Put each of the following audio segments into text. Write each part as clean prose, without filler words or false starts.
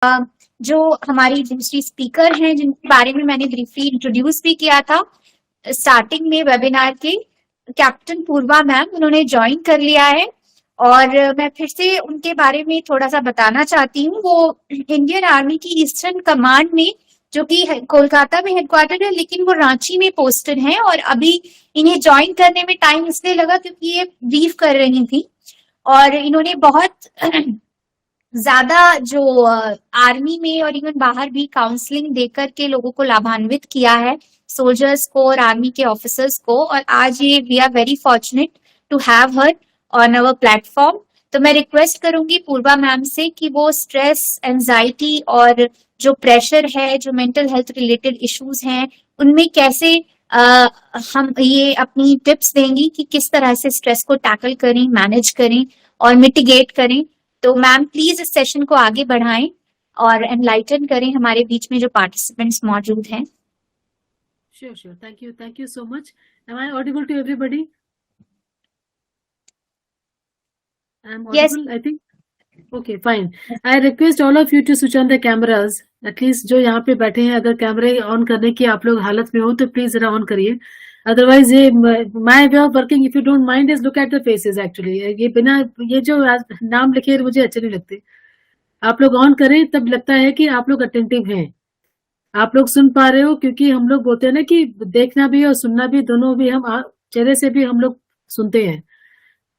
जो हमारी दूसरी स्पीकर हैं जिनके बारे में मैंने ब्रीफली इंट्रोड्यूस भी किया था स्टार्टिंग में वेबिनार के, कैप्टन पूर्वा मैम, उन्होंने ज्वाइन कर लिया है। और मैं फिर से उनके बारे में थोड़ा सा बताना चाहती हूँ। वो इंडियन आर्मी की ईस्टर्न कमांड में, जो कि कोलकाता में हेडक्वार्टर है, लेकिन वो रांची में पोस्टेड हैं। और अभी इन्हें ज्वाइन करने में टाइम इसलिए लगा क्योंकि ये ब्रीफ कर रही थी और इन्होंने बहुत ज्यादा जो आर्मी में और इवन बाहर भी काउंसलिंग देकर के लोगों को लाभान्वित किया है, सोल्जर्स को और आर्मी के ऑफिसर्स को। और आज ये we are very fortunate to have her on our platform. तो मैं रिक्वेस्ट करूंगी पूर्वा मैम से कि वो स्ट्रेस, एंजाइटी और जो प्रेशर है, जो मेंटल हेल्थ रिलेटेड इश्यूज हैं, उनमें कैसे हम ये अपनी टिप्स देंगी कि किस तरह से स्ट्रेस को टैकल करें, मैनेज करें और मिटिगेट करें। तो मैम प्लीज इस सेशन को आगे बढ़ाएं और एनलाइटन करें हमारे बीच में जो पार्टिसिपेंट्स मौजूद हैं। Sure. Thank you so much. Am I audible to everybody? I'm audible, Yes. I think. Okay, fine. I request all of you to switch on the cameras. At least जो यहाँ पे बैठे हैं, अगर कैमरे ऑन करने की आप लोग हालत में हो तो प्लीज जरा ऑन करिए। अदरवाइज ये my way of working, if you don't mind, is look at the faces. Actually ये बिना ये जो नाम लिखे मुझे अच्छे नहीं लगते। आप लोग ऑन करें तब लगता है कि आप लोग अटेंटिव हैं, आप लोग सुन पा रहे हो। क्योंकि हम लोग बोलते हैं ना कि देखना भी और सुनना भी, दोनों भी हम चेहरे से भी हम लोग सुनते हैं।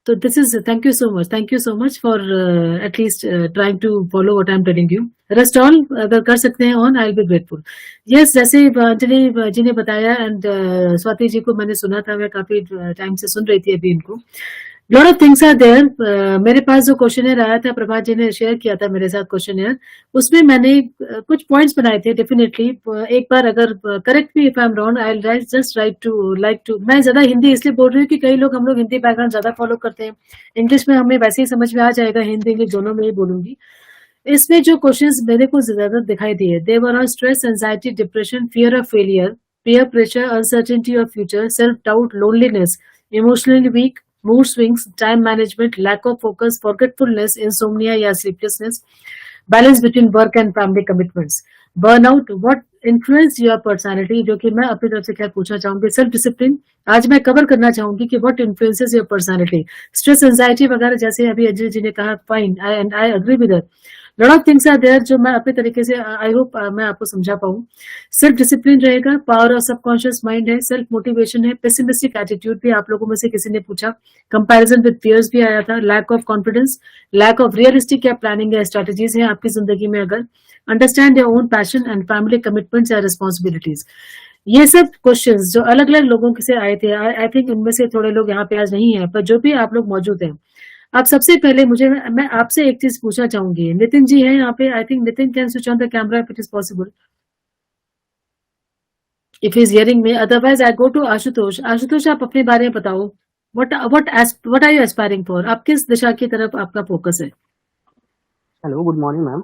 तो this is thank you so much for at least trying to follow what I am telling you. Rest all अगर कर सकते हैं on, I will be grateful. Yes, जैसे अंजलि जी ने बताया एंड स्वाति जी को मैंने सुना था, मैं काफी टाइम से सुन रही थी अभी इनको। Lot of things are there. मेरे पास जो क्वेश्चनर आया था, प्रभात जी ने शेयर किया था मेरे साथ क्वेश्चनर, उसमें मैंने कुछ पॉइंट्स बनाए थे। डेफिनेटली एक बार अगर correct me if I am wrong, I will just write to like to. मैं ज्यादा हिंदी इसलिए बोल रही हूँ कि कई लोग, हम लोग हिंदी बैकग्राउंड ज्यादा फॉलो करते हैं। इंग्लिश में हमें वैसे ही समझ में आ जाएगा, हिंदी इंग्लिश दोनों में ही बोलूंगी। इसमें जो क्वेश्चंस मेरे को ज्यादा दिखाई दिए, they were on stress, anxiety, depression, fear of failure, peer pressure, uncertainty of future, self-doubt, loneliness, emotionally weak, mood swings, time management, lack of focus, forgetfulness, insomnia या sleeplessness, balance between work and family commitments, burnout, what influence your personality, जो कि मैं अपनी तरफ से क्या पूछना चाहूंगी, सेल्फ डिसिप्लिन आज मैं कवर करना चाहूंगी कि what influences your personality, stress, anxiety वगैरह, जैसे अभी अजय जी ने कहा, fine, I agree with that. Lot of things are there जो मैं अपने तरीके से, आई होप मैं आपको समझा पाऊं। सेल्फ डिसिप्लिन रहेगा, पावर ऑफ सबकॉन्शियस माइंड है, सेल्फ मोटिवेशन है, पेसिमिस्टिक एटीट्यूड भी आप लोगों में से किसी ने पूछा, कंपैरिजन विद पियर्स भी आया था, lack of confidence, lack of realistic या प्लानिंग या स्ट्रेटजीज है आपकी जिंदगी में, अगर understand your own passion and family commitments या रिस्पॉन्सिबिलिटीज। ये सब क्वेश्चंस जो अलग अलग लोगों से आए थे, आई थिंक उनमें से थोड़े लोग यहाँ पे आज नहीं है, पर जो भी आप लोग मौजूद हैं, आप सबसे पहले मैं आपसे एक चीज पूछना चाहूंगी। नितिन जी है यहाँ पे, I think Nitin can switch on the camera if it is possible, if is hearing me, otherwise I go to Ashutosh. Ashutosh, आप अपने बारे में बताओ, what are you aspiring for, आप किस दिशा की तरफ आपका फोकस है? हेलो, गुड मॉर्निंग मैम,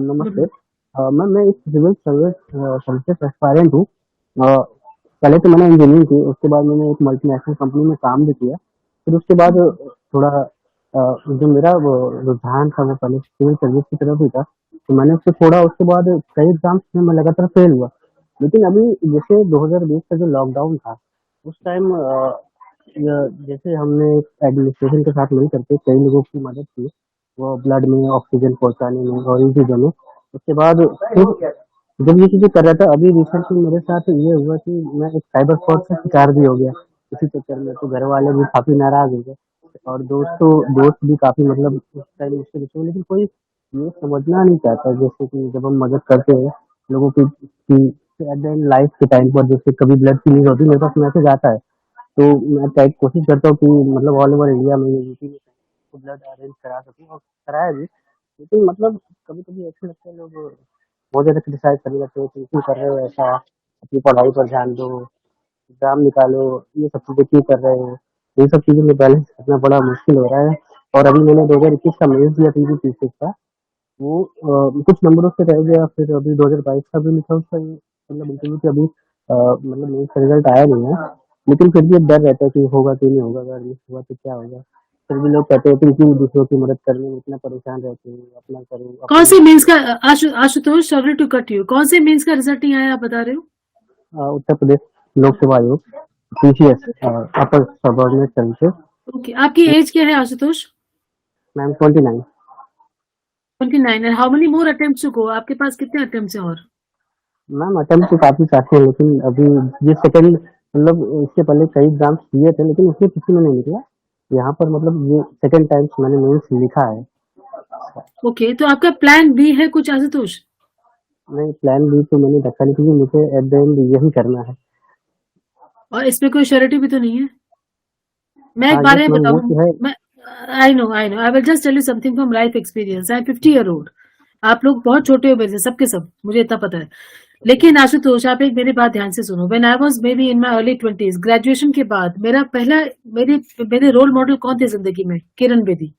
नमस्ते मैम। मैं एक सिविल सर्विस एस्पायरेंट हूँ। पहले तो मैंने इंजीनियरिंग की, उसके बाद मैंने एक मल्टीनेशनल कंपनी में काम भी किया। फिर उसके बाद थोड़ा जो मेरा रुझान था वो पहले सिविल सर्विस की तरफ ही था, तो मैंने उससे छोड़ा। उसके बाद कई एग्जाम्स में मैं लगातार फेल हुआ। लेकिन अभी जैसे 2020 का जो लॉकडाउन था, उस टाइम जैसे हमने एडमिनिस्ट्रेशन के साथ मिल करके कई लोगों की मदद की, वो ब्लड में ऑक्सीजन पहुंचाने में और इन चीज़ों में। उसके बाद फिर जब ये चीज़ें कर रहा था, अभी रिसेंटली मेरे साथ ये हुआ कि मैं एक साइबर फ्रॉड का शिकार भी हो गया। इसी चक्कर में तो घर वाले भी काफ़ी नाराज़ हो गए और दोस्त भी काफ़ी, मतलब उस टाइम मुझसे पूछे, लेकिन कोई ये समझना नहीं चाहता। जैसे कि जब हम मदद करते हैं लोगों की कि एट द एंड लाइफ के टाइम पर जैसे कभी ब्लड की न्यूज़ होती है, मेरे पास मैसेज आता है, तो मैं ट्राई कोशिश करता हूँ कि मतलब ऑल ओवर इंडिया में, यूपी में तो ब्लड अरेंज करा सकूँ, और कराया भी। लेकिन मतलब कभी-कभी ऐसा लगता है, लोग बहुत ज़्यादा क्रिटिसाइज़ करने लगते हैं कि क्यों कर रहे हो ऐसा? अपनी पढ़ाई पर ध्यान दो, एग्ज़ाम निकालो, ये सब चीज़ें क्यों कर रहे हो? ये सब चीज़ों में बैलेंस करना बड़ा मुश्किल हो रहा है। और अभी मैंने 2021 का मेंस दिया टीजीपीएससी का, वो कुछ नंबरों से रह गया। फिर अभी 2022 का भी लिखा, उसका मतलब इंटरव्यू के अभी मतलब मेंस का रिजल्ट आया नहीं है। लेकिन फिर भी एक डर रहता है कि होगा कि नहीं होगा, अगर मिस हुआ तो क्या होगा? फिर भी लोग कहते हैं कि क्यों दूसरों की मदद करने में इतना परेशान रहते हैं, अपना करो कौन अपनी। से मीन्स का Ashutosh, sorry to cut you, कौन से मीन्स का रिजल्ट नहीं आया आप बता रहे हो? उत्तर प्रदेश लोक सेवा आयोग, PCS, upper subordinate services. Okay, आपकी एज क्या है Ashutosh? Ma'am 29। 29। And how many more attempts to go? आपके पास कितने अटेम्प्ट्स हैं और? मैम अटेम्प्ट तो काफी सारे हैं, लेकिन अभी ये सेकंड, मतलब इससे पहले कई एग्जाम्स दिए थे लेकिन उसमें किसी में नहीं निकला। यहाँ पर मतलब ये सेकंड टाइम मैंने मेंस लिखा है। ओके, तो आपका प्लान बी है कुछ आशुतोष? नहीं, प्लान बी तो मैंने रखा नहीं, क्योंकि मुझे एट द एंड यही करना है। और इसमें कोई श्योरिटी भी तो नहीं है? मैं एक हाँ बारे यस में मैम, वो बताऊं, तो है। मैं I know I will just tell you something from life experience. I am 50 year old. आप लोग बहुत छोटे हो मेरे से, सबके सब, मुझे इतना पता है। लेकिन आशुतोष, आप एक मेरी बात ध्यान से सुनो। When I was may be in my early 20s, graduation के बाद मेरा पहला, मेरे रोल मॉडल कौन थे जिंदगी में? Kiran Bedi.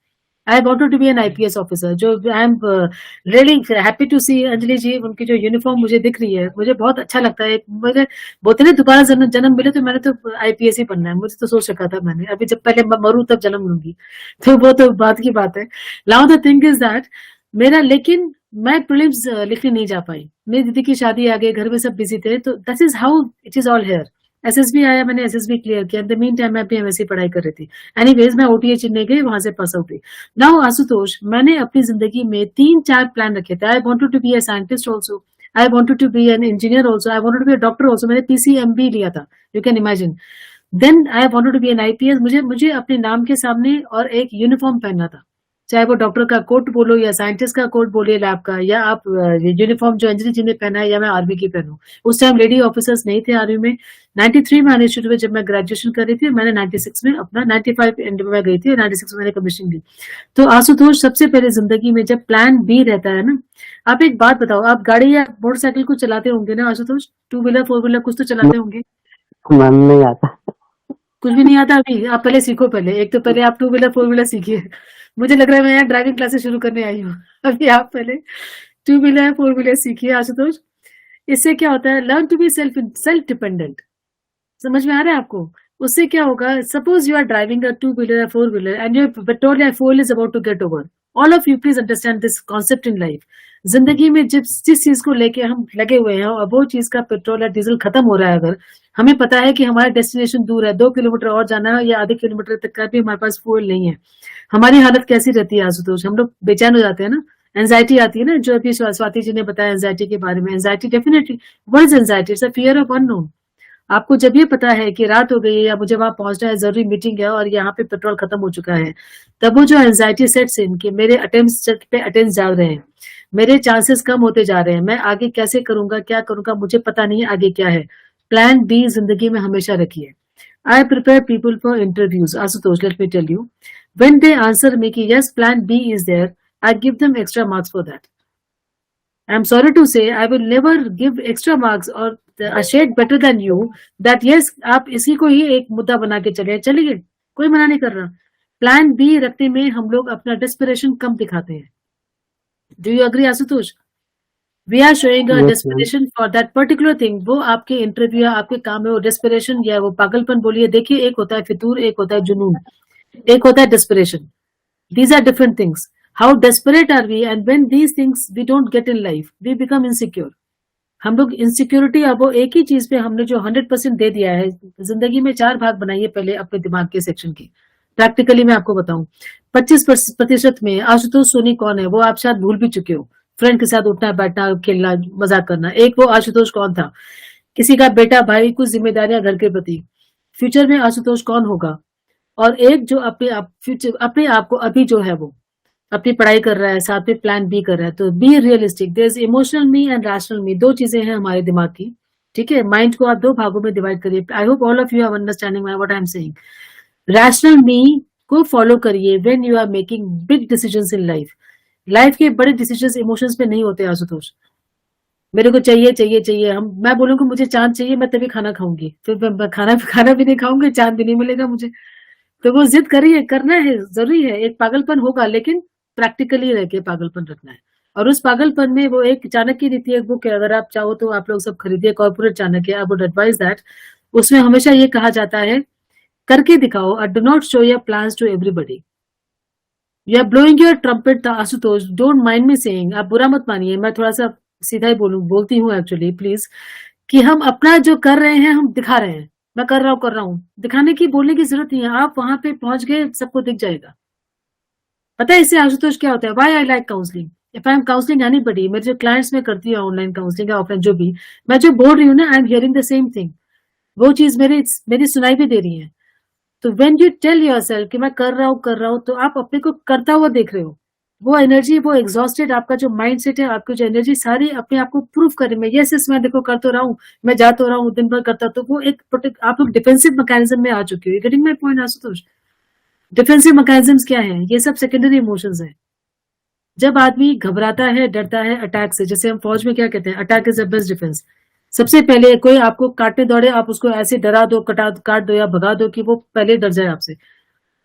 I wanted to be an IPS officer. जो I am really happy to see Anjali ji, उनकी जो यूनिफॉर्म मुझे दिख रही है, मुझे बहुत अच्छा लगता है। मुझे बोलते ना दोबारा जन्म मिले तो मैंने तो IPS ही बनना है। मुझे तो सोच रखा था मैंने, अभी जब पहले मरूं तब जन्म लूंगी। तो वो तो बात की बात है। Now the thing is that मेरा, लेकिन मैं प्रीलिम्स लिखने नहीं जा पाई। मेरी दीदी की शादी आ गई, घर में सब बिजी थे, तो that is how it is all here. SSB आया, मैंने SSB क्लियर किया। इन द मीन टाइम मैं अपनी MSc पढ़ाई कर रही थी। एनीवेज, मैं OTA चेन्नई गई, वहां से पास आउट हुई। नाउ आशुतोष, मैंने अपनी जिंदगी में 3-4 प्लान रखे थे। I wanted to be a scientist also, I wanted to be an engineer also, I wanted to be a doctor also. मैंने PCMB लिया था, you can imagine. Then I wanted to be an IPS। मुझे मुझे अपने नाम के सामने और एक यूनिफॉर्म पहनना था, चाहे वो डॉक्टर का कोट बोलो या साइंटिस्ट का कोट बोलिए लैब का, या आप यूनिफॉर्म जो अंजलि जी ने पहना है, या मैं आर्मी की पहनूं। उस टाइम लेडी ऑफिसर्स नहीं थे आर्मी में। 93 में आने शुरू हुए जब मैं ग्रेजुएशन कर रही थी। मैंने 96 में अपना 95 एंड में गई थी, 96 में मैंने कमीशन ली। तो आशुतोष, सबसे पहले जिंदगी में जब प्लान बी रहता है ना, आप एक बात बताओ, आप गाड़ी या मोटरसाइकिल को चलाते होंगे ना आशुतोष? 2 व्हीलर 4 व्हीलर कुछ तो चलाते होंगे? मैम नहीं आता। कुछ भी नहीं आता अभी? आप पहले सीखो। पहले एक तो पहले आप 2 व्हीलर 4 व्हीलर सीखिए। मुझे लग रहा है मैं यहाँ ड्राइविंग क्लासेस शुरू करने आई हूँ। अभी आप पहले 2 व्हीलर 4 व्हीलर सीखिए आशुतोष। इससे क्या होता है, learn to be self dependent. समझ में आ रहा है आपको? उससे क्या होगा, suppose you are driving a 2 wheeler या 4 व्हीलर एंड योर पेट्रोल या fuel is about to get over. All of you please understand this concept in life. जिंदगी में जिस चीज को लेके हम लगे हुए हैं और वो चीज का पेट्रोल या डीजल खत्म हो रहा है, अगर हमें पता है कि हमारा डेस्टिनेशन दूर है, 2 किलोमीटर और जाना है या आधे किलोमीटर तक का भी हमारे पास फ्यूल नहीं है, हमारी हालत कैसी रहती है आशुतोष? हम लोग बेचैन हो जाते हैं ना, एंजाइटी आती है ना, जो अभी स्वाति जी ने बताया एंजाइटी के बारे में। Anxiety definitely, what is anxiety? It's a fear of unknown. आपको जब ये पता है कि रात हो गई है या मुझे वहां पहुंचना है, जरूरी मीटिंग है और यहाँ पे पेट्रोल खत्म हो चुका है, तब वो जो एंजाइटी सेट्स इन कि मेरे अटेम्प्ट्स पे अटेम्प्ट्स जा रहे हैं, मेरे चांसेस कम होते जा रहे हैं, मैं आगे कैसे करूंगा, क्या करूंगा, मुझे पता नहीं है आगे क्या है। प्लान बी जिंदगी में हमेशा रखिए। I prepare people for interviews Ashutosh, let me tell you, when they answer me कि yes plan B is there, I give them extra marks for that. I'm sorry to say, I will never give extra marks or a shade better than you that yes, आप इसी को ही एक मुद्दा बना के चलिए, कोई मना नहीं कर रहा। प्लान बी रखने में हम लोग अपना डेस्परेशन कम दिखाते हैं। Do you agree Ashutosh? We are showing a yes ma'am. Desperation for that particular thing. वो आपके इंटरव्यू या आपके काम में वो डेस्परेशन या वो पागलपन बोलिए, देखिए, एक होता है फितूर, एक होता है जुनून, एक होता है desperation. These are different things. How desperate are we? And when these things we don't get in life, we become insecure. हम लोग इनसिक्योरिटी, अब वो एक ही चीज पे हमने जो 100% दे दिया है। जिंदगी में 4 भाग बनाइए पहले अपने दिमाग के सेक्शन की। प्रैक्टिकली मैं आपको बताऊं, 25% में आशुतोष सोनी कौन है वो आप शायद भूल भी चुके हो। फ्रेंड के साथ उठना बैठना, खेलना, मजाक करना। एक वो आशुतोष कौन था, किसी का बेटा, भाई, कुछ जिम्मेदारियां घर के प्रति। फ्यूचर में आशुतोष कौन होगा? और एक जो अपने आप को अभी जो है वो अपनी पढ़ाई कर रहा है, साथ में प्लान बी कर रहा है। तो be realistic. There is emotional me and rational me, 2 चीजें हैं हमारे दिमाग की। ठीक है, माइंड को आप 2 भागों में डिवाइड करिए। I hope all of you have understanding what I am saying. Rational me को फॉलो करिए when you are making big decisions in life. Life के बड़े डिसीजंस इमोशंस पे नहीं होते आशुतोष। मेरे को चाहिए चाहिए चाहिए, मैं बोलूंगी मुझे चांद चाहिए, मैं तभी खाना खाऊंगी, फिर मैं खाना भी नहीं खाऊंगी, चांद भी नहीं मिलेगा मुझे। तो वो जिद करिए, करना है, जरूरी है। एक पागलपन होगा लेकिन प्रैक्टिकली रह के पागलपन रखना है। और उस पागलपन में वो एक चाणक्य नीति, एक बुक है, अगर आप चाहो तो आप लोग सब खरीदिए, corporate Chanakya. I would advise that. उसमें हमेशा ये कहा जाता है, करके दिखाओ और do not show your plans to everybody. You are blowing your trumpet Ashutosh, don't mind me saying, आप बुरा मत मानिए, मैं थोड़ा सा सीधा ही बोलती हूँ एक्चुअली, प्लीज, कि हम अपना जो कर रहे हैं हम दिखा रहे हैं, मैं कर रहा हूँ, दिखाने की बोलने की जरूरत नहीं है, आप वहां पे पहुंच गए सबको दिख जाएगा। पता है इससे आशुतोष क्या होता है, why I like counselling, if I am counselling anybody, मेरे जो क्लाइंट्स में करती हूँ ऑनलाइन काउंसलिंग या ऑफलाइन जो भी, मैं जो बोल रही हूँ ना, I am hearing the same thing, वो चीज मेरी सुनाई भी दे रही है। तो व्हेन यू टेल योरसेल्फ कि मैं कर रहा हूँ, तो आप अपने को करता हुआ देख रहे हो, वो एनर्जी, वो एग्जॉस्टेड आपका जो माइंड सेट है, आपकी जो एनर्जी सारी अपने आप को प्रूव करे, मैं यस यस मैं देखो कर तो रहा हूँ, मैं जा तो रहा हूँ दिन भर करता, तो वो एक आप लोग डिफेंसिव मैकेनिज्म में आ चुके हो, getting my point Ashutosh? Defensive mechanism क्या है, ये सब सेकेंडरी इमोशंस है। जब आदमी घबराता है, डरता है अटैक से, जैसे हम फौज में क्या कहते हैं, attack is the best defence. सबसे पहले कोई आपको काटने दौड़े, आप उसको ऐसे डरा दो, काट दो या भगा दो कि वो पहले डर जाए आपसे।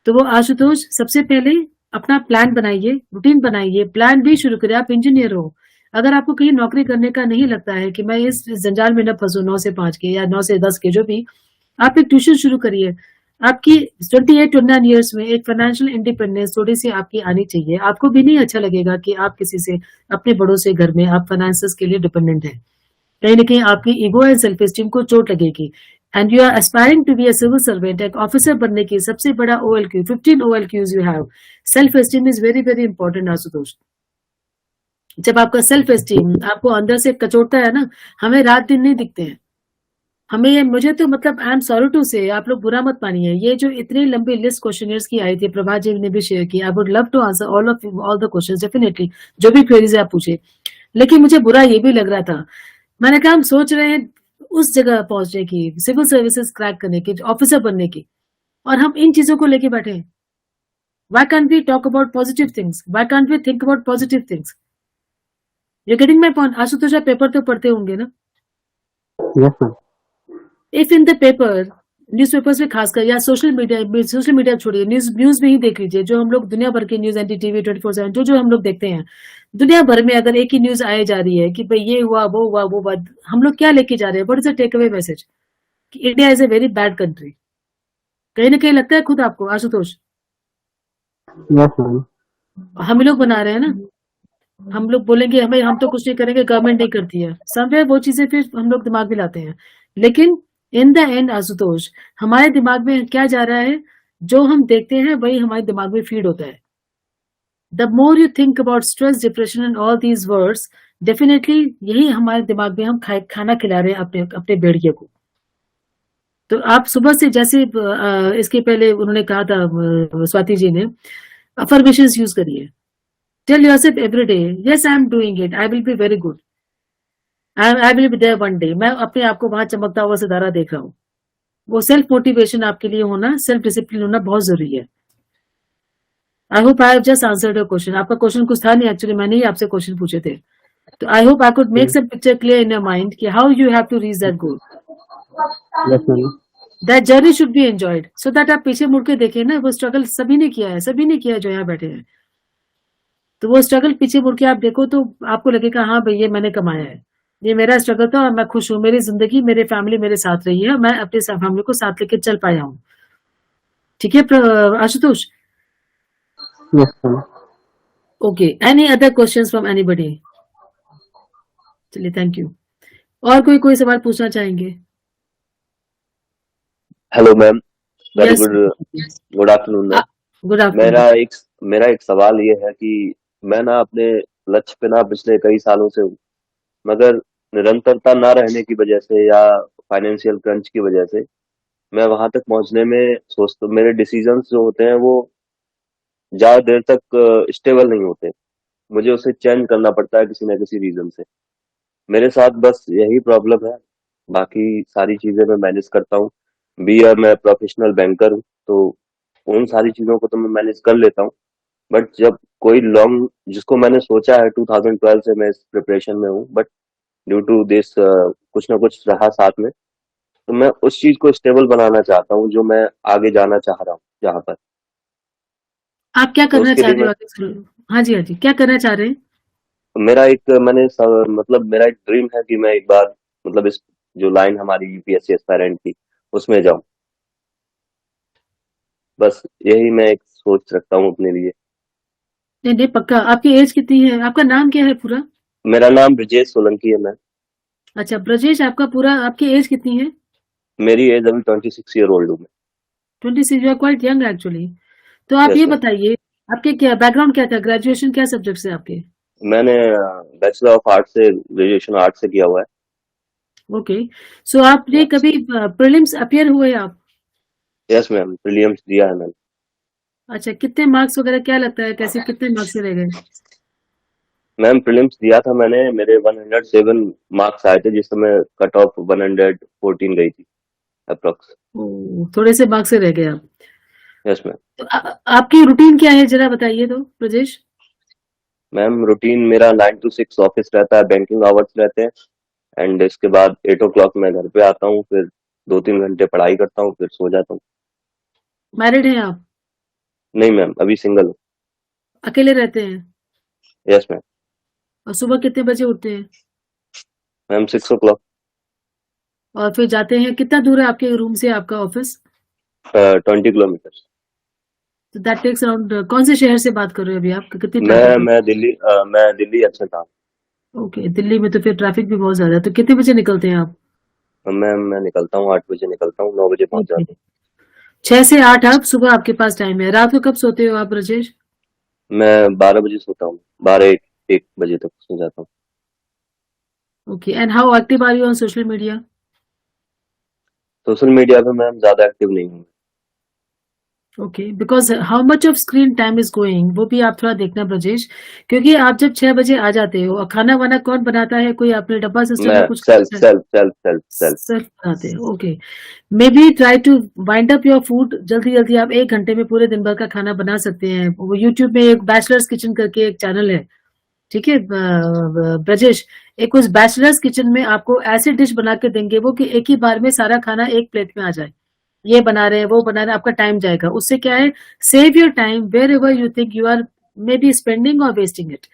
तो वो आशुतोष, सबसे पहले अपना प्लान बनाइए, रूटीन बनाइए, प्लान भी शुरू करिए। आप इंजीनियर हो, अगर आपको कहीं नौकरी करने का नहीं लगता है कि मैं इस जंजाल में न फंसू 9 से 5 के या 9 से 10 के जो भी, आप एक ट्यूशन शुरू करिए। आपकी 28-29 ईयर्स में एक फाइनेंशियल इंडिपेंडेंस थोड़ी सी आपकी आनी चाहिए। आपको भी नहीं अच्छा लगेगा कि आप किसी से, अपने बड़ों से घर में आप फाइनेंसेस के लिए डिपेंडेंट हैं। कहीं ना कहीं आपकी ईगो एंड सेल्फ एस्टीम को चोट लगेगी। And you are aspiring to be a civil servant, एक ऑफिसर बनने की सबसे बड़ा OLQ, 15 OLQs you have. Self esteem is very very important Ashutosh. जब आपका सेल्फ एस्टीम आपको अंदर से कचोटता है ना, हमें रात दिन नहीं दिखते हैं, हमें ये, मुझे तो मतलब आई एम सॉरी टू से, आप लोग बुरा मत मानिए, ये जो इतनी लंबी लिस्ट क्वेश्चनर्स की आई थी, प्रभात जी ने भी शेयर की, I would love to answer all the questions definitely, जो भी क्वेरीज आप पूछे, लेकिन मुझे बुरा ये भी लग रहा था। मैंने कहा हम सोच रहे हैं उस जगह पहुंचने की, सिविल सर्विसेज क्रैक करने की, ऑफिसर बनने की, और हम इन चीजों को लेके बैठे हैं। Why can't we talk about positive things? Why can't we think about positive things? You're getting my point? Ashutosh, आप पेपर तो पढ़ते होंगे ना? Yes ma'am. If in the paper, newspapers में खासकर, या सोशल मीडिया छोड़िए, न्यूज में ही देख लीजिए, जो हम लोग दुनिया भर के न्यूज, NDTV 24/7 जो हम लोग देखते हैं, दुनिया भर में अगर एक ही न्यूज आए जा रही है कि भाई ये हुआ वो हुआ वो बात, हम लोग क्या लेके जा रहे हैं, what is the take away message, कि India is a very bad country. कहीं ना कहीं लगता है खुद आपको आशुतोष? Yes ma'am. हम लोग बना रहे हैं ना, हम लोग बोलेंगे हमें, हम तो कुछ नहीं करेंगे, गवर्नमेंट नहीं करती है, समवेयर वो चीजें फिर हम लोग दिमाग में लाते हैं। लेकिन इन द एंड आशुतोष, हमारे दिमाग में क्या जा रहा है, जो हम देखते हैं वही हमारे दिमाग में फीड होता है। The more you think about stress, depression and all these words, definitely यही हमारे दिमाग में हम खाना खिला रहे हैं अपने अपने भेड़िए को। तो आप सुबह से, जैसे इसके पहले उन्होंने कहा था स्वाति जी ने, अफर्मेशंस यूज करिए। Tell yourself every day, yes, I am doing it. I will be very good. I will be there one day. मैं अपने आप को वहां चमकता हुआ सितारा देख रहा हूँ। वो सेल्फ मोटिवेशन आपके लिए होना, सेल्फ डिसिप्लिन होना बहुत जरूरी है। आई hope I have just answered your question. आपका क्वेश्चन कुछ था नहीं, एक्चुअली मैंने ही आपसे क्वेश्चन पूछे थे। तो I hope I could make some picture clear in your mind कि how you have to reach that goal. Yes ma'am. That journey should be enjoyed, so that आप पीछे मुड़ के देखें ना, वो स्ट्रगल सभी ने किया है, सभी ने किया है जो यहाँ बैठे हैं। तो वो स्ट्रगल पीछे मुड़ के आप देखो तो आपको लगेगा हाँ भाई ये मैंने कमाया है, ये मेरा स्ट्रगल था और मैं खुश हूँ, मेरी जिंदगी, मेरी फैमिली मेरे साथ रही है, मैं अपनी फैमिली को साथ लेके चल पाया हूँ। ठीक है Ashutosh? Yes ma'am. Okay, any other questions from anybody? चलिए, थैंक यू। और कोई सवाल पूछना चाहेंगे? Hello ma'am, very yes, good afternoon ma'am. Good afternoon. मेरा एक सवाल ये है कि मैं ना अपने लक्ष्य पे ना पिछले कई सालों से हूँ, मगर निरंतरता ना रहने की वजह से या फाइनेंशियल क्रंच की वजह से मैं वहां तक पहुंचने में सोचता, मेरे डिसीजंस जो होते हैं वो ज्यादा देर तक स्टेबल नहीं होते, मुझे उसे चेंज करना पड़ता है किसी न किसी रीजन से। मेरे साथ बस यही प्रॉब्लम है, बाकी सारी चीजें मैं मैनेज करता हूँ। मैं प्रोफेशनल बैंकर हूँ, तो उन सारी चीजों को तो मैं मैनेज कर लेता हूँ, बट जब कोई लॉन्ग, जिसको मैंने सोचा है 2012 से मैं इस प्रिपरेशन में हूँ, बट ड्यू टू दिस कुछ ना कुछ रहा साथ में, तो मैं उस चीज को स्टेबल बनाना चाहता हूँ जो मैं आगे जाना चाह रहा हूँ जहाँ पर। आप क्या तो करना उसके चाह लिए रहे हो आगे? हाँ जी, हाँ जी, क्या करना चाह रहे हैं? मेरा एक ड्रीम है कि मैं एक बार, मतलब इस जो लाइन हमारी UPSC एस्पायरेंट की, उसमें जाऊं। बस यही मैं एक सोच रखता हूँ अपने लिए। नहीं नहीं पक्का। आपकी एज कितनी है? आपका नाम क्या है पूरा? मेरा नाम ब्रजेश सोलंकी है मैम। अच्छा ब्रजेश, आपका पूरा, आपकी एज कितनी है? मेरी एज अभी 26 ईयर ओल्ड हूँ मैं। 26, you are quite young actually. तो आप यस ये मैम। बताइए, आपके क्या बैकग्राउंड क्या था? ग्रेजुएशन क्या सब्जेक्ट से आपके? मैंने बैचलर ऑफ आर्ट से ग्रेजुएशन आर्ट से किया हुआ है। ओके। सो आपने यस कभी प्रीलिम्स अपियर हुए आप? यस मैम, प्रीलिम्स दिया है मैंने। अच्छा, कितने मार्क्स वगैरह क्या लगता है, कैसे कितने मार्क्स से रह गए? मैम प्रीलिम्स दिया था मैंने, मेरे 107 मार्क्स आए थे, जिस समय कट ऑफ 114 गई थी अप्रोक्स। थोड़े से मार्क्स से रह गए आप। Yes ma'am. तो आपकी रूटीन क्या है जरा बताइए तो ब्रजेश। मैम रूटीन मेरा 9 to 6 ऑफिस रहता है, बैंकिंग आवर्स रहते हैं, एंड इसके बाद 8 o'clock मैं घर पे आता हूँ, फिर 2-3 घंटे पढ़ाई करता हूँ, फिर सो जाता हूँ। मैरिड हैं आप? नहीं मैम, अभी सिंगल हूँ। अकेले रहते हैं? Yes ma'am. और सुबह कितने बजे उठते हैं? Ma'am 6 o'clock। और फिर जाते हैं, कितना दूर है आपके रूम से आपका ऑफिस? 20 किलोमीटर। तो दैट टेक्स अराउंड, कौन से शहर से बात कर रहे हो अभी आप, कितनी ट्रैफिक है? मैं दिल्ली अच्छा था। ओके, दिल्ली में तो फिर ट्रैफिक भी बहुत ज्यादा है। तो कितने बजे निकलते हैं आप? मैम मैं निकलता हूँ 8 बजे, निकलता हूँ 9 बजे पहुंच ओके, जाता 6 से 8 आप सुबह आपके पास टाइम है। रात को कब सोते हो आप ब्रजेश? हूँ। मैं 12 बजे सोता हूँ, 12-1 बजे तक सो जाता हूँ। Okay, and how active are you on social media? Social media पे मैम ज्यादा एक्टिव नहीं हूँ। Okay, because how much of screen time is going, वो भी आप थोड़ा देखना ब्रजेश। क्योंकि आप जब 6 बजे आ जाते हो, और खाना वाना कौन बनाता है? कोई आपने डब्बा सिस्टम मैं या कुछ सेल्फ करता है? Self self self self. सिर्फ बनाते हैं, okay. Maybe try to wind up your food जल्दी जल्दी। आप 1 घंटे में पूरे दिन भर का खाना बना सकते हैं। वो यूट्यूब में एक बैचलर्स किचन करके एक चैनल है, ठीक है ब्रजेश। एक उस बैचलर्स किचन में आपको ऐसे डिश बना के देंगे वो कि एक ही बार में सारा खाना एक प्लेट में आ जाए। ये बना रहे हैं, वो बना रहे हैं, आपका टाइम जाएगा। उससे क्या है, save your time wherever you think you are maybe spending और वेस्टिंग इट।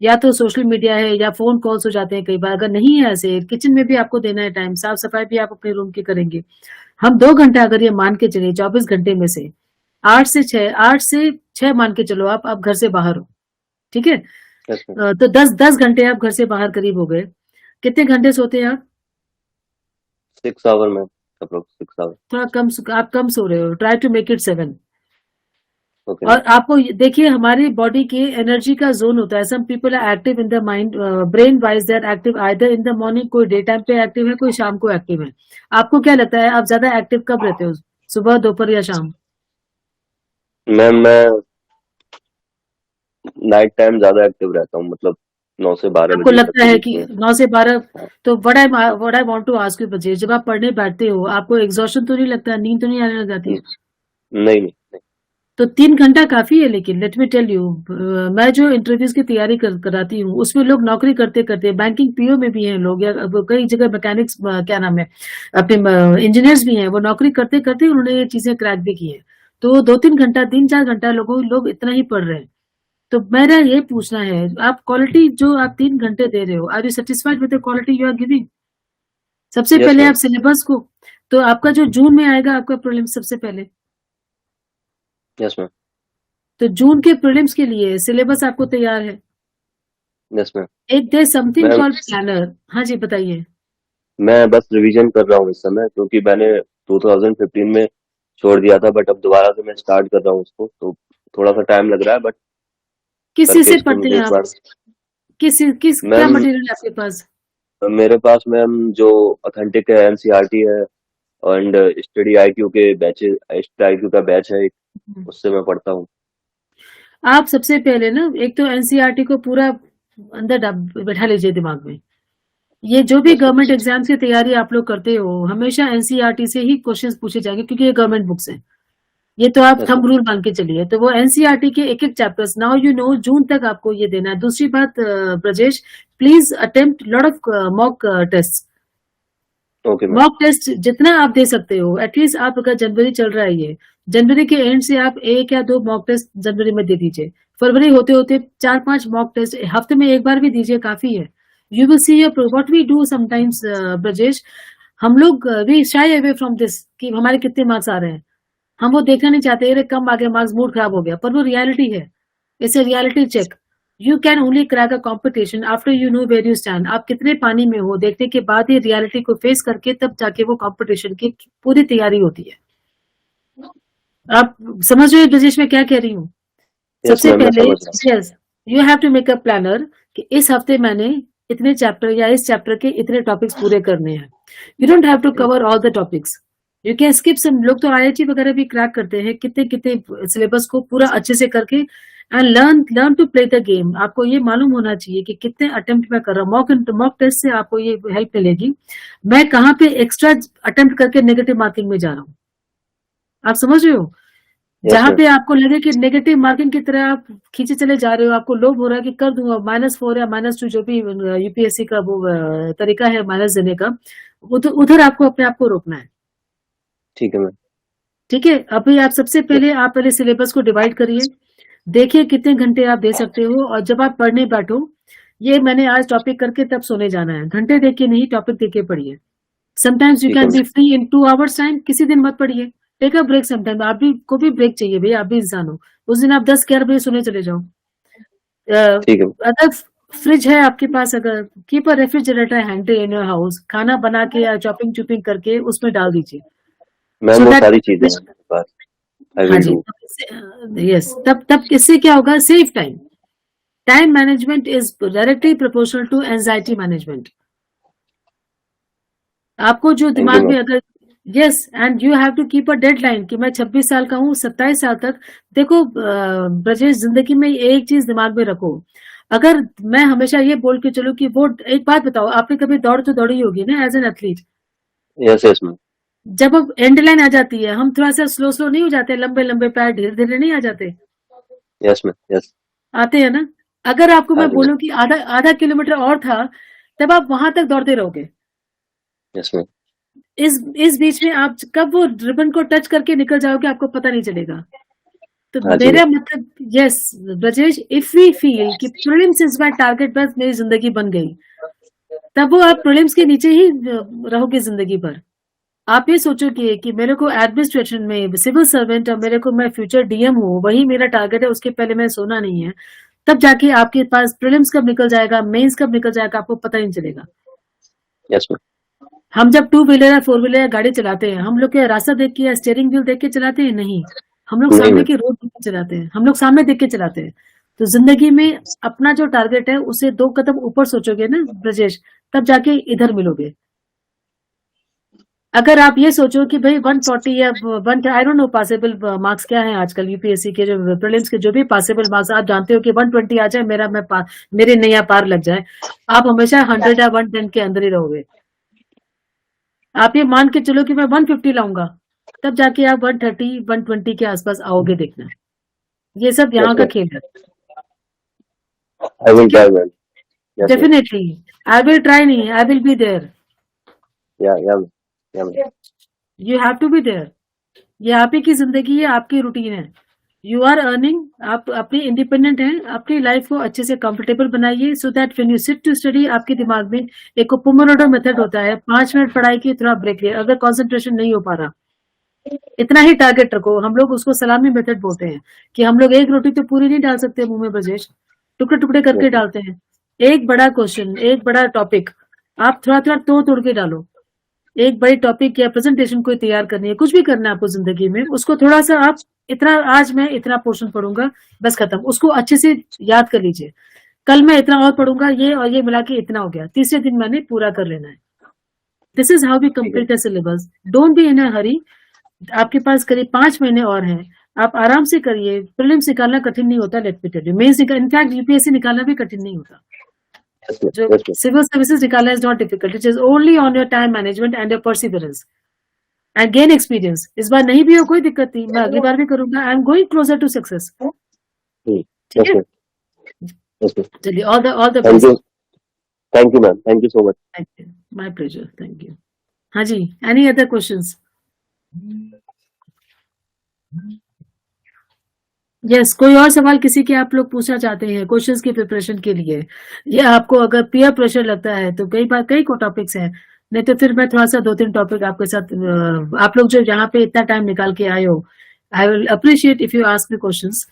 या तो सोशल मीडिया है या फोन कॉल्स हो जाते हैं कई बार। अगर नहीं है ऐसे, किचन में भी आपको देना है टाइम, साफ सफाई भी आप अपने रूम की करेंगे। हम 2 घंटा अगर ये मान के चले 24 घंटे में से 8 से 6 मान के चलो आप घर से बाहर हो, ठीक है? Yes ma'am. तो 10 घंटे आप घर से बाहर करीब हो गए। कितने घंटे सोते हैं आप? 6 आवर मैम, अप्रोक्स 6 आवर। थोड़ा कम, आप कम सो रहे हो। Try to make it 7। Okay और मैम। आपको देखिए, हमारी बॉडी के एनर्जी का जोन होता है। Some people are active in the mind, brain wise they are active either in the morning, कोई डे टाइम पे एक्टिव है, कोई शाम को एक्टिव है। आपको क्या लगता है, आप ज्यादा एक्टिव कब रहते हो, सुबह, दोपहर या शाम? मैम मैं नाइट टाइम ज्यादा एक्टिव रहता हूँ, मतलब 9 से 12 आपको बजे तक लगता के है बीच कि में। 9 से 12? तो what I want to ask you बच्चे, जब आप पढ़ने बैठते हो आपको एग्जॉशन तो नहीं लगता, नींद तो नहीं आने लग जाती है? नहीं नहीं नहीं। तो 3 घंटा काफी है। लेकिन लेट मी टेल यू, मैं जो इंटरव्यूज की तैयारी कराती हूँ उसमें लोग नौकरी करते करते, बैंकिंग पीओ में भी हैं लोग, या कई जगह मैकेनिक्स, क्या नाम है, अपने इंजीनियर्स भी हैं, वो नौकरी करते करते उन्होंने ये चीजें क्रैक भी की है। तो 2-3 घंटा, 3-4 घंटा लोग इतना ही पढ़ रहे हैं। तो मेरा ये पूछना है, आप क्वालिटी जो आप 3 घंटे दे रहे हो, are you satisfied with the quality you are giving? सबसे यस पहले मैम। आप सिलेबस को, तो आपका जो जून में आएगा आपका प्रीलिम्स सबसे पहले, यस मैम। तो जून के प्रीलिम्स के लिए सिलेबस आपको तैयार है? Yes ma'am. एक there something ma'am called planner. हाँ जी बताइए। मैं बस रिवीजन कर रहा हूँ इस समय, क्योंकि मैंने 2015 में छोड़ दिया था, बट अब दोबारा से मैं स्टार्ट कर रहा हूँ उसको, तो थोड़ा सा टाइम लग रहा है, बट किस चीज करके से इसको पढ़ते मुझे हैं एक आप? बार। किस किस क्या मैम मटेरियल है आपके पास? मेरे पास मैम जो ऑथेंटिक है, एनसीईआरटी है, एंड स्टडी आईक्यू के बैचेस, स्टडी आईक्यू का बैच है एक, उससे मैं पढ़ता हूँ। आप सबसे पहले ना, एक तो एनसीईआरटी को पूरा अंदर बैठा लीजिए दिमाग में। ये जो भी यस मैम। गवर्नमेंट एग्जाम्स की तैयारी आप लोग करते हो, हमेशा एनसीईआरटी से ही क्वेश्चंस पूछे जाएंगे, क्योंकि ये गवर्नमेंट बुक्स हैं। ये तो आप यस थंब मैम। रूल मान के चलिए। तो वो एनसीईआरटी के एक एक chapters, now you know, June तक आपको ये देना है। दूसरी बात Brajesh, please attempt lot of mock test. Okay ma'am. Mock test जितना आप दे सकते हो, एटलीस्ट आप, अगर जनवरी चल रहा है ये, जनवरी के एंड से आप 1 या 2 मॉक टेस्ट जनवरी में दे दीजिए। फरवरी होते होते 4-5 मॉक टेस्ट हफ्ते में एक बार भी दीजिए, काफी है। You will see your what we do sometimes Brajesh, हम लोग we shy away from this कि हमारे कितने मार्क्स आ रहे हैं। हम वो देखना नहीं चाहते, अरे कम आ गए मार्क्स, मूड खराब हो गया, पर वो रियलिटी है। It's a reality check. You can only crack a competition after you know where you stand. आप कितने पानी में हो देखने के बाद ही रियलिटी को फेस करके तब जाके वो कॉम्पिटिशन की पूरी तैयारी होती है। आप समझ रहे हो ब्रजेश मैं क्या कह रही हूँ? यस सबसे मैम, मैं पहले समझ रहा हूँ। Yes, you have to make a planner कि इस हफ्ते मैंने इतने चैप्टर या इस चैप्टर के इतने टॉपिक्स पूरे करने हैं। You don't have to cover all the topics, you can skip some. लोग तो आईआईटी वगैरह भी क्रैक करते हैं कितने कितने सिलेबस को पूरा अच्छे से करके, and learn to play the game. आपको ये मालूम होना चाहिए कि कितने अटेम्प्ट मैं कर रहा हूँ। मॉक टेस्ट से आपको ये हेल्प मिलेगी, मैं कहाँ पे एक्स्ट्रा अटेम्प्ट करके नेगेटिव मार्किंग में जा रहा हूँ। आप समझ रहे हो? यस जहां मैम। पे आपको लगे कि नेगेटिव मार्किंग की तरह आप खींचे चले जा रहे हो, आपको लोभ हो रहा है कि कर दूंगा -4 या -2 जो भी यूपीएससी का वो तरीका है माइनस देने का, उधर आपको अपने आप को रोकना है। ठीक है मैम। ठीक है, अभी आप सबसे पहले आप पहले सिलेबस को डिवाइड करिए, देखिए कितने घंटे आप दे सकते हो, और जब आप पढ़ने बैठो, ये मैंने आज टॉपिक करके तब सोने जाना है, घंटे देख के नहीं, टॉपिक देख के पढ़िए। समटाइम्स यू ठीक है can be ma'am. Free in 2 hours time, किसी दिन मत पढ़िए, टेक अ ब्रेक समटाइम। आप भी को भी ब्रेक चाहिए भैया, आप भी इंसान हो। उस दिन आप 10-11 बजे सोने चले जाओ। ठीक है मैम। अगर फ्रिज है आपके पास, अगर keep a refrigerator handy in your house, खाना बना के या चॉपिंग चुपिंग करके उसमें डाल दीजिए, मैम सो वो दैट। सारी चीजें हैं मेरे पास, आई हाँ विल जी, डू। यस, तब तब इससे क्या होगा, save time. Time management is directly proportional to anxiety management. आपको जो थैंक यू दिमाग मैम। में अगर, yes, and you have to keep a deadline कि मैं 26 साल का हूँ, 27 साल तक। देखो ब्रजेश, जिंदगी में एक चीज दिमाग में रखो, अगर मैं हमेशा ये बोल के चलूं कि वो, एक बात बताओ, आपने कभी दौड़ तो दौड़ी होगी ना as an athlete? Yes yes ma'am. जब अब एंड लाइन आ जाती है, हम थोड़ा सा स्लो स्लो नहीं हो जाते, लंबे लंबे पैर धीरे धीरे नहीं आ जाते? Yes ma'am. यस। आते हैं ना? अगर आपको हाँ मैं जी मैम। बोलूं कि आधा आधा किलोमीटर और था, तब आप वहां तक दौड़ते रहोगे। Yes ma'am. इस बीच में आप कब वो रिबन को टच करके निकल जाओगे आपको पता नहीं चलेगा। तो हाँ जी मेरा मैम। मतलब, yes Brajesh, if we feel कि प्रीलिम्स इज माय टारगेट, बस मेरी जिंदगी बन गई, तब वो आप प्रीलिम्स के नीचे ही रहोगे जिंदगी भर। आप ये सोचोगे कि मेरे को एडमिनिस्ट्रेशन में सिविल सर्वेंट, और मेरे को मैं फ्यूचर डीएम हूँ, वही मेरा टारगेट है, उसके पहले मैं सोना नहीं है। तब जाके आपके पास प्रीलिम्स कब निकल जाएगा, मेंस कब निकल जाएगा, आपको पता नहीं चलेगा। Yes ma'am. हम जब 2 व्हीलर या 4 व्हीलर या गाड़ी चलाते हैं, हम लोग क्या रास्ता देख के या स्टीयरिंग व्हील देख के चलाते हैं? नहीं, हम लोग नहीं सामने मैम। की रोड देख के चलाते हैं, हम लोग सामने देख के चलाते हैं। तो जिंदगी में अपना जो टारगेट है उसे 2 कदम ऊपर सोचोगे ना ब्रजेश, तब जाके इधर मिलोगे। अगर आप ये सोचो कि भाई 140 या 1, आई डोंट नो पासेबल मार्क्स क्या है आजकल यूपीएससी के, जो प्रीलिम्स के जो भी पासेबल मार्क्स, आप जानते हो कि 120 आ जाए, मेरे नैया पार लग जाए, आप हमेशा 100 या 110 के अंदर ही रहोगे। आप ये मान के चलो कि मैं 150 लाऊंगा, तब जाके आप 130 120 के आसपास आओगे, देखना। ये सब यहाँ यस का मैम। खेल है। आई विल ठीक है, try ma'am. Yes ma'am. Definitely. I will try नहीं, I will be there. Yeah ma'am. Yeah ma'am. You have to be there. ये आप ही की जिंदगी है, आपकी रूटीन है। यू आर अर्निंग, आप अपनी इंडिपेंडेंट हैं, अपनी लाइफ को अच्छे से कंफर्टेबल बनाइए, so that when you sit to study, आपके दिमाग में एक पोमोडोरो मेथड होता है, 5 मिनट पढ़ाई की, थोड़ा ब्रेक लिया, अगर कंसंट्रेशन नहीं हो पा रहा, इतना ही टारगेट रखो। हम लोग उसको सलामी मेथड बोलते हैं कि हम लोग एक रोटी तो पूरी नहीं डाल सकते मुंह में ब्रजेश, टुकड़े टुकड़े करके यस मैम। डालते हैं। एक बड़ा क्वेश्चन, एक बड़ा टॉपिक, आप थोड़ा थोड़ा तोड़ के डालो। एक बड़ी टॉपिक या प्रेजेंटेशन कोई तैयार करनी है, कुछ भी करना है आपको जिंदगी में, उसको थोड़ा सा आप, इतना आज मैं इतना पोर्शन पढ़ूंगा, बस खत्म, उसको अच्छे से याद कर लीजिए। कल मैं इतना और पढ़ूंगा, ये और ये मिला के इतना हो गया, तीसरे दिन मैंने पूरा कर लेना है। दिस इज हाउ वी ठीक है। Complete the syllabus. Don't be in a hurry. आपके पास करीब 5 महीने और हैं, आप आराम से करिए। प्रीलिम्स निकालना कठिन नहीं होता, let me tell you. Mains in fact UPSC निकालना भी कठिन नहीं होता। Yes ma'am. जो यस मैम। सिविल सर्विसेज निकालना is not difficult, it is only on your time management and your perseverance and gain experience. इस बार नहीं भी हो कोई दिक्कत नहीं, मैं अगली बार भी करूंगा। I am going closer to success. ठीक यस है, मैम। Yes ma'am. चलिए, all the thank you. Best. Thank you ma'am. Thank you so much. Thank you, my pleasure, thank you. हाँ जी, एनी अदर क्वेश्चंस? यस, कोई और सवाल किसी के आप लोग पूछना चाहते हैं क्वेश्चंस की प्रिपरेशन के लिए? या आपको अगर पीयर प्रेशर लगता है तो कई को टॉपिक्स हैं, नहीं तो फिर मैं थोड़ा सा 2-3 टॉपिक आपके साथ, आप लोग जो यहाँ पे इतना टाइम निकाल के आए हो, I will appreciate if you ask me questions.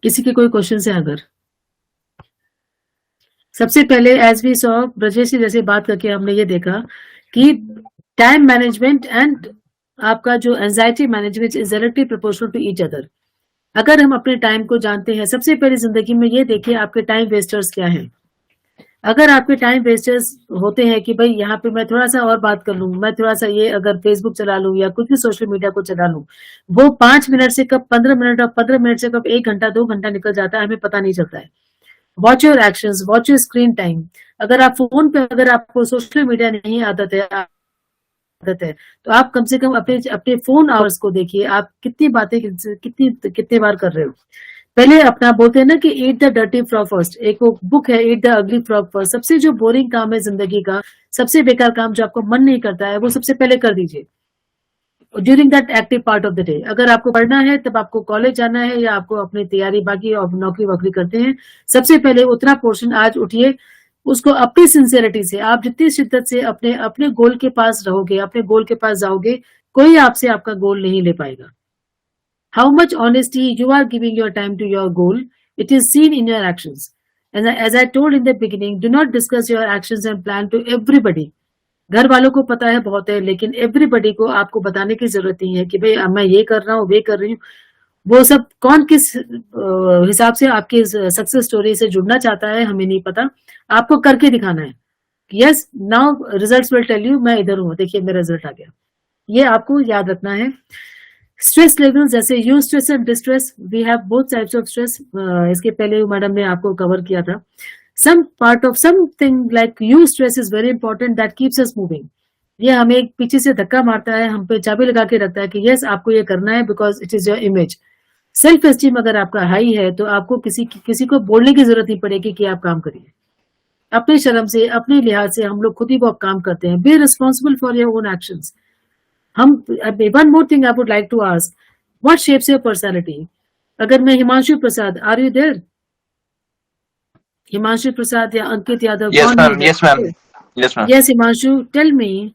किसी के कोई क्वेश्चन है अगर? सबसे पहले एज वी सॉ ब्रजेश से जैसे बात करके हमने ये देखा कि टाइम मैनेजमेंट एंड आपका जो anxiety management is directly proportional to each other. अगर हम अपने टाइम को जानते हैं, सबसे पहले जिंदगी में ये देखिए आपके टाइम वेस्टर्स क्या हैं। अगर आपके टाइम वेस्टर्स होते हैं कि भाई यहाँ पे मैं थोड़ा सा और बात कर लूं, मैं थोड़ा सा ये अगर फेसबुक चला लूं या कुछ भी सोशल मीडिया को चला लूं, वो 5 मिनट से कब 15 मिनट और 15 मिनट से कब 1 घंटा 2 घंटा निकल जाता है, हमें पता नहीं चलता है। Watch your actions, watch your screen time. अगर आप फोन पे, अगर आपको सोशल मीडिया नहीं आदत है तो आप कम से कम अपने अपने फोन आवर्स को देखिए, आप कितनी बातें कितने बार कर रहे हो। पहले अपना बोलते हैं ना कि eat the dirty frog first, एक वो बुक है eat the ugly frog first. सबसे जो बोरिंग काम है जिंदगी का, सबसे बेकार काम जो आपको मन नहीं करता है, वो सबसे पहले कर दीजिए during that active part of the day. अगर आपको पढ़ना है, तब आपको कॉलेज जाना है या आपको अपनी तैयारी बाकी और नौकरी वोकरी करते हैं, सबसे पहले उतना पोर्शन आज उठिए, उसको अपनी सिंसियरिटी से, आप जितनी शिद्दत से अपने अपने गोल के पास रहोगे, अपने गोल के पास जाओगे, कोई आपसे आपका गोल नहीं ले पाएगा। How much honesty you are giving your time to your goal, it is seen in your actions. And as I told in the beginning, do not discuss your actions and plan to everybody. घर वालों को पता है बहुत है, लेकिन everybody को आपको बताने की जरूरत नहीं है कि भाई मैं ये कर रहा हूँ, वे कर रही हूँ। वो सब कौन किस हिसाब से आपकी सक्सेस स्टोरी से जुड़ना चाहता है, हमें नहीं पता। आपको करके दिखाना है। Yes, now results will tell you मैं इधर हूँ, देखिए मेरा रिजल्ट आ गया। ये आपको याद रखना है। स्ट्रेस लेवल, जैसे you stress and distress, we have both types of stress. इसके पहले मैडम ने आपको कवर किया था। Some part of something like you stress is very important, that keeps us moving. ये हमें एक पीछे से धक्का मारता है, हम पे चाबी लगा के रखता है कि यस आपको ये करना है, because it is your image. Self esteem अगर आपका हाई है तो आपको किसी को बोलने की जरूरत नहीं पड़ेगी कि आप काम करिए। अपने शर्म से, अपने लिहाज से हम लोग खुद ही वो काम करते हैं। Be responsible for your own actions. One more thing I would like to ask, what shapes your personality? अगर मैं Himanshu Prasad, are you there? Himanshu Prasad या Ankit Yadav? Yes, ma'am. Yes, ma'am. Yes, ma'am. Yes, Himanshu, tell me,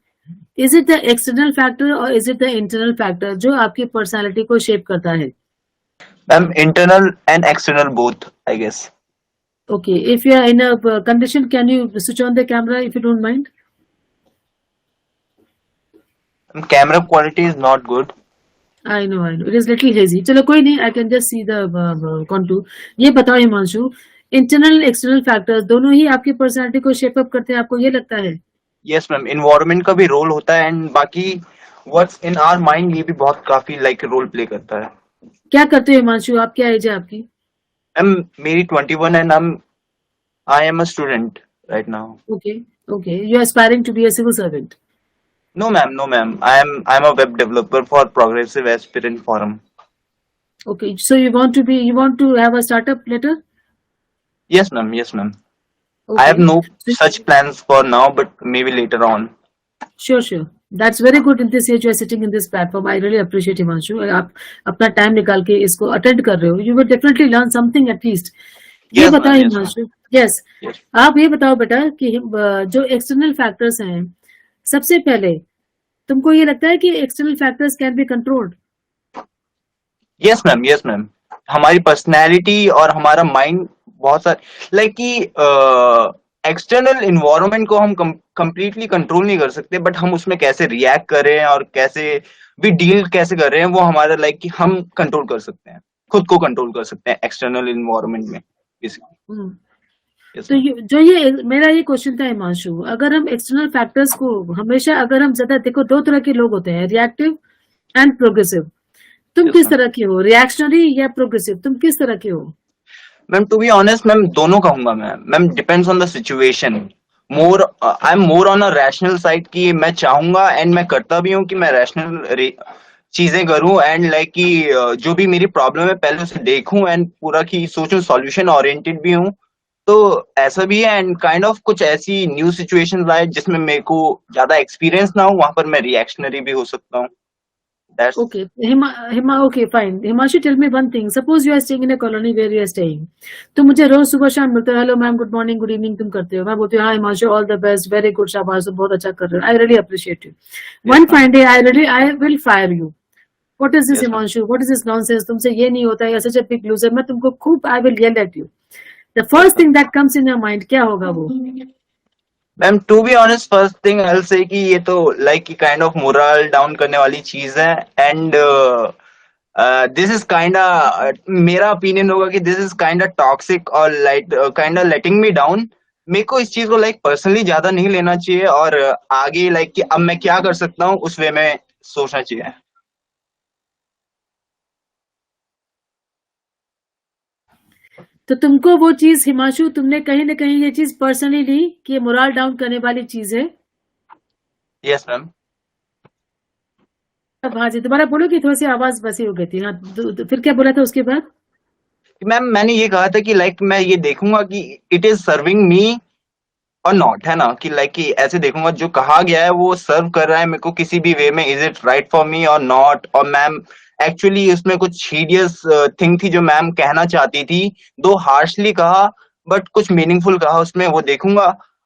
is it the external factor और is it the internal factor जो आपकी personality को shape करता है? Ma'am, internal and external both, I guess. Okay, if you are in a condition, can you switch on the camera if you don't mind? Camera quality is not good. I know. It is little hazy. चलो कोई नहीं, I can just see the contour. ये बताओ Himanshu, internal external factors दोनों ही आपकी personality को shape up करते हैं, आपको ये लगता है? Yes, ma'am. Environment का भी रोल होता है and बाकी what's in our mind ये भी बहुत काफी like रोल प्ले करता है। क्या करते हो हिमांशु, आप क्या एज है आपकी? Ma'am, मेरी 21 and I am a student right now. Okay. You are aspiring to be a civil servant. No, ma'am. I'm a web developer for Progressive Aspirant Forum. Okay, so you want to have a startup later? Yes, ma'am. Okay. I have no such plans for now, but maybe later on. Sure. That's very good in this age you are sitting in this platform. I really appreciate Himanshu. आप अपना time निकाल के इसको attend कर रहे हो. You will definitely learn something at least. ये बताओ हिमांशु. Yes. आप ये बताओ बेटा कि जो एक्सटर्नल फैक्टर्स हैं, सबसे पहले तुमको ये लगता है कि external factors can be controlled? Yes, ma'am. हमारी पर्सनैलिटी और हमारा माइंड बहुत सारे लाइक कि एक्सटर्नल इन्वायरमेंट को हम कंप्लीटली कंट्रोल नहीं कर सकते, बट हम उसमें कैसे रिएक्ट कर रहे हैं और कैसे भी डील कैसे कर रहे हैं, वो हमारा लाइक कि हम कंट्रोल कर सकते हैं, खुद को कंट्रोल कर सकते हैं एक्सटर्नल इन्वायरमेंट में बेसिकली। तो ये मेरा ये क्वेश्चन था हिमांशु, अगर हम एक्सटर्नल फैक्टर्स को हमेशा, अगर हम ज्यादा देखो, दो तरह के लोग होते हैं, रिएक्टिव एंड प्रोग्रेसिव। तुम किस तरह की हो, रिएक्शनरी या प्रोग्रेसिव? तुम किस तरह की हो? Ma'am to be honest ma'am दोनों कहूंगा ma'am depends on the situation. I am more on a rational side कि मैं चाहूंगा एंड मैं करता भी हूँ कि मैं रैशनल चीजें करूं एंड लाइक कि जो भी मेरी प्रॉब्लम है पहले उसे देखूं एंड पूरा की सोचूं, सॉल्यूशन ओरिएंटेड भी हूं, तो ऐसा भी है। एंड काइंड ऑफ कुछ ऐसी न्यू सिचुएशन आए जिसमें मेरे को ज्यादा एक्सपीरियंस ना हो, वहां पर मैं रिएक्शनरी भी हो सकता हूँ। Okay, okay, fine. Himanshu, tell me one thing. Suppose you are staying in a colony where you are staying. तो मुझे रोज सुबह शाम मिलता है, hello ma'am, good morning, good evening तुम करते हो, मैं बोलती हूँ हाँ Himanshu, all the best, very good, शाबाश, बहुत अच्छा कर रहे हो, I really appreciate you. One fine day I will fire you. What is this Yes, ma'am. Himanshu, what is this nonsense, तुमसे ये नहीं होता है, सच अ बिग लूजर, मैं तुमको खूब I will yell at you. The first thing that comes in your mind क्या होगा वो? Ma'am to be honest first thing I will say कि ये तो like kind of moral down करने वाली चीज है एंड दिस इज काइंड मेरा ओपिनियन होगा कि दिस इज काइंड टॉक्सिक और like kind letting me down. मेरे को इस चीज को लाइक पर्सनली ज्यादा नहीं लेना चाहिए और आगे लाइक कि अब मैं क्या कर सकता हूँ उस वे में सोचना चाहिए। तो तुमको वो चीज हिमांशु, तुमने कहीं ना कहीं ये चीज पर्सनली ली कि ये मोरल डाउन करने वाली चीज है? Yes ma'am. अब हाँ जी, दोबारा बोलो कि थोड़ी सी आवाज बसी हो गई थी। हाँ, फिर क्या बोला था उसके बाद? मैम मैंने ये कहा था कि लाइक मैं ये देखूंगा कि इट इज सर्विंग मी और नॉट, है ना, कि लाइक कि ऐसे देखूंगा जो कहा गया है वो सर्व कर रहा है मेरे को किसी भी वे में, is it right for me और नॉट। और मैम एक्चुअली उसमें कुछ हीडियस थिंग थी जो मैम कहना चाहती थी, दो हार्शली कहा बट कुछ मीनिंगफुल कहा उसमें, वो देखूंगा।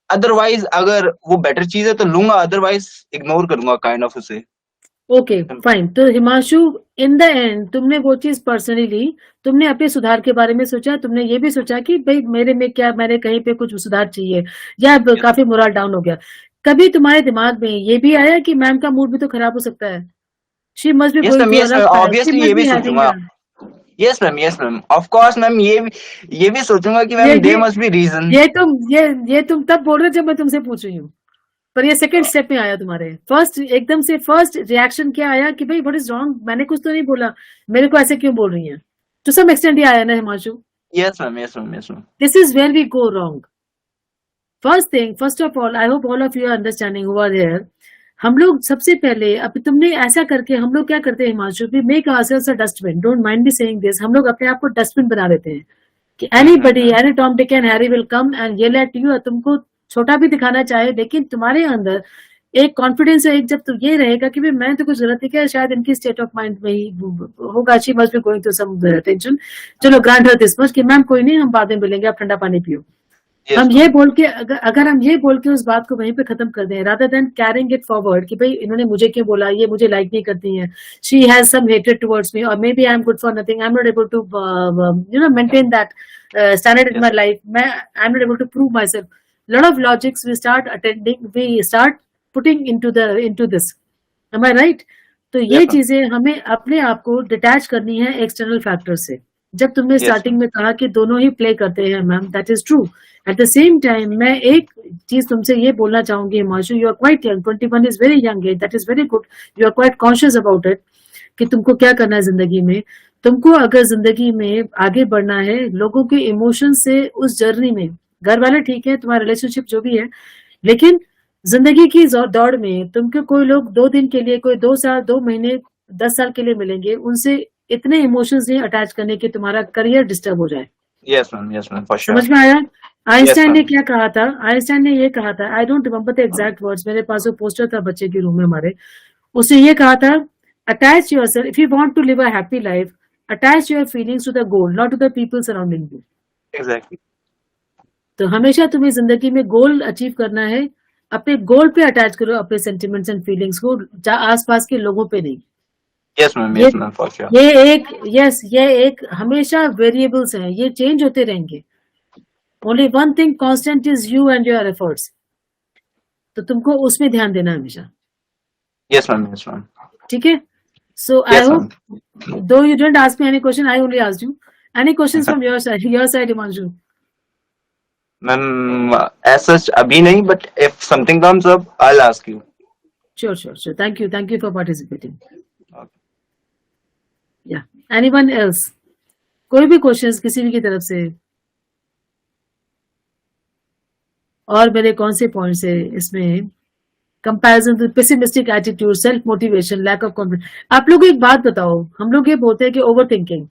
अदरवाइज अगर वो बेटर चीज है तो लूंगा, अदरवाइज इग्नोर करूंगा काइंड ऑफ उसे। Okay fine. तो हिमांशु, इन द एंड तुमने वो चीज पर्सनली ली, तुमने अपने सुधार के बारे में सोचा, तुमने ये भी सोचा कि भाई मेरे में क्या, मैंने कहीं पे कुछ सुधार चाहिए या काफी मोरल डाउन हो गया। कभी तुम्हारे दिमाग में ये भी आया कि मैम का मूड भी तो खराब हो सकता है? She must be yes going ma'am, through yes ma'am, obviously ये भी सोचूंगा। Yes ma'am, of course ma'am, ये भी सोचूंगा कि ma'am there must be reason. ये तुम तब बोल रहे जब मैं तुमसे पूछ रही हूँ, पर ये सेकंड स्टेप में आया तुम्हारे। एकदम से फर्स्ट रिएक्शन क्या आया कि भाई व्हाट इज रॉन्ग, मैंने कुछ तो नहीं बोला, मेरे को ऐसे क्यों बोल रही है? टू सम एक्सटेंट ये आया ना Himanshu? Yes ma'am, yes ma'am, yes ma'am. This is where we go wrong. First of all, I hope all of you are understanding who are there. हम लोग सबसे पहले, अब तुमने ऐसा करके, हम लोग क्या करते हैं Himanshu, we make ourselves a dustbin, don't mind me saying this, हम लोग अपने आप को डस्टबिन बना देते हैं कि anybody, any Tom Dick and Harry will come and yell at you, तुमको छोटा भी दिखाना चाहे, लेकिन तुम्हारे अंदर एक कॉन्फिडेंस है, एक जब तो ये रहेगा कि भाई मैं तो कुछ गलत नहीं किया, शायद इनकी स्टेट ऑफ माइंड में ही होगा, she must be going through some tension, चलो ग्रांट हर दिस मच कि मैम कोई नहीं, हम बाद में मिलेंगे, आप ठंडा पानी पियो। हम ये बोल के, अगर हम ये बोल के उस बात को वहीं पे खत्म कर दें, rather than carrying it forward कि भाई इन्होंने मुझे क्यों बोला, ये मुझे लाइक नहीं करती है, she has some hatred towards me, और maybe I am good for nothing, I am not able to maintain that standard in my life, I am not able to prove myself. Lot of logics we start attending, we start putting into this, am I right? तो ये चीजें हमें अपने आप को detach करनी है external factor से। जब तुमने स्टार्टिंग में कहा कि दोनों ही प्ले करते हैं ma'am, that is true. At the same time मैं एक चीज तुमसे ये बोलना चाहूंगी Himanshu, you are quite young, 21 is very young age, that is very good, you are quite conscious about it कि तुमको क्या करना है जिंदगी में। तुमको अगर जिंदगी में आगे बढ़ना है, लोगों के इमोशन से उस जर्नी में, घर वाले ठीक है, तुम्हारा रिलेशनशिप जो भी है, लेकिन जिंदगी की दौड़ में तुमको कोई लोग 2 दिन के लिए, कोई 2 साल, 2 महीने, 10 साल के लिए मिलेंगे, उनसे इतने इमोशंस नहीं अटैच करने के तुम्हारा करियर डिस्टर्ब हो जाए। Yes ma'am, for sure. समझ में आया? आइंस्टाइन ने क्या कहा था? आइंस्टाइन ने ये कहा था, I don't remember the exact words, मेरे पास वो पोस्टर था बच्चे के रूम में हमारे, उसने ये कहा था, attach yourself, if you want to live a happy life, attach your feelings to the goal, not to the people surrounding you. Exactly. तो हमेशा तुम्हें जिंदगी में गोल अचीव करना है, अपने गोल पे अटैच करो अपने सेंटिमेंट्स एंड फीलिंग्स को, आसपास के लोगों पे नहीं। Yes ma'am, for sure. ये एक हमेशा वेरिएबल्स हैं, ये चेंज होते रहेंगे। Only one thing constant is you and your efforts, तो तुमको उसमें ध्यान देना हमेशा। Yes ma'am. ठीक है? So I hope, though you didn't ask me any question, I only asked you. Any questions from your side Himanshu? Ma'am as such अभी नहीं, but if something comes up I will ask you. Sure, thank you for participating. या anyone else? कोई भी questions किसी भी की तरफ से? और मेरे कौन से पॉइंट्स है इसमें? Comparison, pessimistic attitude, self motivation, lack of confidence. आप लोग एक बात बताओ, हम लोग ये बोलते हैं कि ओवर थिंकिंग,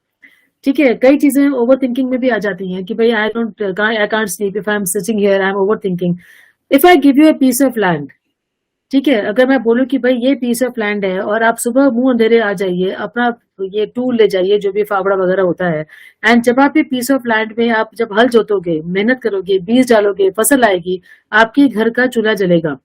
ठीक है, कई चीजें ओवर थिंकिंग में भी आ जाती हैं कि भाई I can't sleep if I am sitting here, I am over thinking. If I give you a piece of land, ठीक है, अगर मैं बोलूं कि भाई ये पीस ऑफ लैंड है और आप सुबह मुंह अंधेरे आ जाइए, अपना ये टूल ले जाइए जो भी फावड़ा वगैरह होता है, एंड जब आप ये पीस ऑफ लैंड में आप जब हल जोतोगे, मेहनत करोगे, बीज डालोगे, फसल आएगी, आपके घर का चूल्हा जलेगा।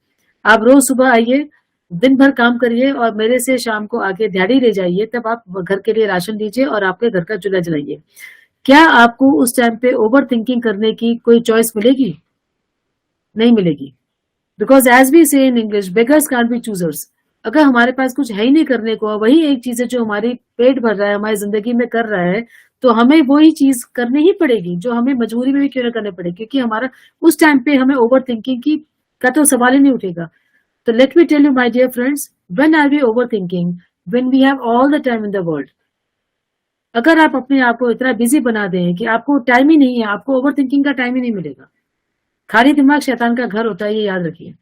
आप रोज सुबह आइए, दिन भर काम करिए और मेरे से शाम को आके दिहाड़ी ले जाइए, तब आप घर के लिए राशन लीजिए और आपके घर का चूल्हा जलाइए। क्या आपको उस टाइम पे ओवर थिंकिंग करने की कोई चॉइस मिलेगी? नहीं मिलेगी। बिकॉज एज वी से in English, beggars can't be choosers. अगर हमारे पास कुछ है ही नहीं करने को, वही एक चीज है जो हमारी पेट भर रहा है, हमारी जिंदगी में कर रहा है, तो हमें वही चीज करनी ही पड़ेगी जो हमें मजबूरी में भी क्यों ना करनी पड़ेगी, क्योंकि हमारा उस टाइम पे हमें ओवर थिंकिंग की का तो सवाल ही नहीं उठेगा। तो let me tell you my dear friends, when are we over thinking? When we have all the time in the world. अगर आप अपने आप को इतना बिजी बना दें कि आपको टाइम ही नहीं है, आपको ओवर थिंकिंग का टाइम ही नहीं मिलेगा। खाली दिमाग शैतान का घर होता है, ये याद रखिए।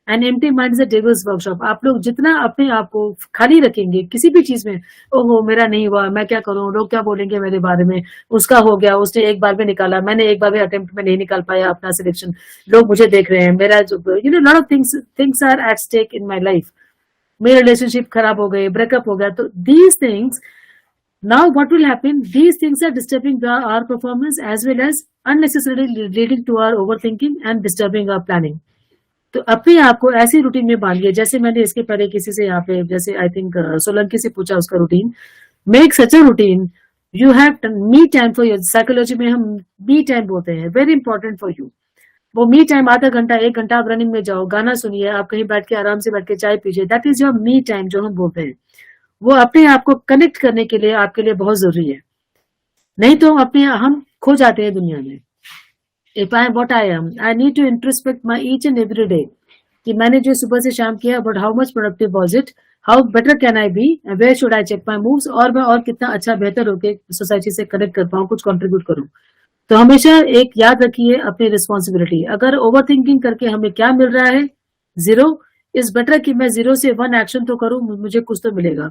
And empty mind is the devils workshop. आप लोग जितना अपने आप को खाली रखेंगे किसी भी चीज में, ओहो मेरा नहीं हुआ, मैं क्या करूं, लोग क्या बोलेंगे मेरे बारे में, उसका हो गया, उसने एक बार में निकाला, मैंने एक बार में अटेम्प्ट में नहीं निकाल पाया अपना सिलेक्शन, लोग मुझे देख रहे हैं, मेरा you know lot of things are at stake in my life, मेरे रिलेशनशिप खराब हो गए, ब्रेकअप हो गया। तो these things, now what will happen, these things are disturbing our performance as well as unnecessarily leading to our overthinking and disturbing our planning. तो अपने आप को ऐसी रूटीन में बांधिए, जैसे मैंने इसके पहले किसी से यहाँ पे, जैसे आई थिंक सोलंकी से पूछा उसका routine, make such a routine, you have me time for your. Psychology में हम मी टाइम बोलते हैं, वेरी इंपॉर्टेंट फॉर यू। वो मी टाइम आधा घंटा, एक घंटा आप रनिंग में जाओ, गाना सुनिए, आप कहीं बैठ के आराम से बैठ के चाय पीजिए, that is your me time जो हम बोलते हैं। वो अपने आप को कनेक्ट करने के लिए आपके लिए बहुत जरूरी है। नहीं तो हम खो जाते हैं दुनिया में। If I am what I am, I need to introspect my each and every day, कि मैंने जो सुबह से शाम किया, but how much productive was it, how better can I be, where should I check my moves, और मैं और कितना अच्छा बेहतर होके सोसाइटी से कनेक्ट कर पाऊँ, कुछ कॉन्ट्रीब्यूट करूँ। तो हमेशा एक याद रखिए अपनी रिस्पॉन्सिबिलिटी। अगर ओवर थिंकिंग करके हमें क्या मिल रहा है, जीरो, इज बेटर कि मैं 0 से 1 एक्शन तो करूं, मुझे कुछ तो मिलेगा।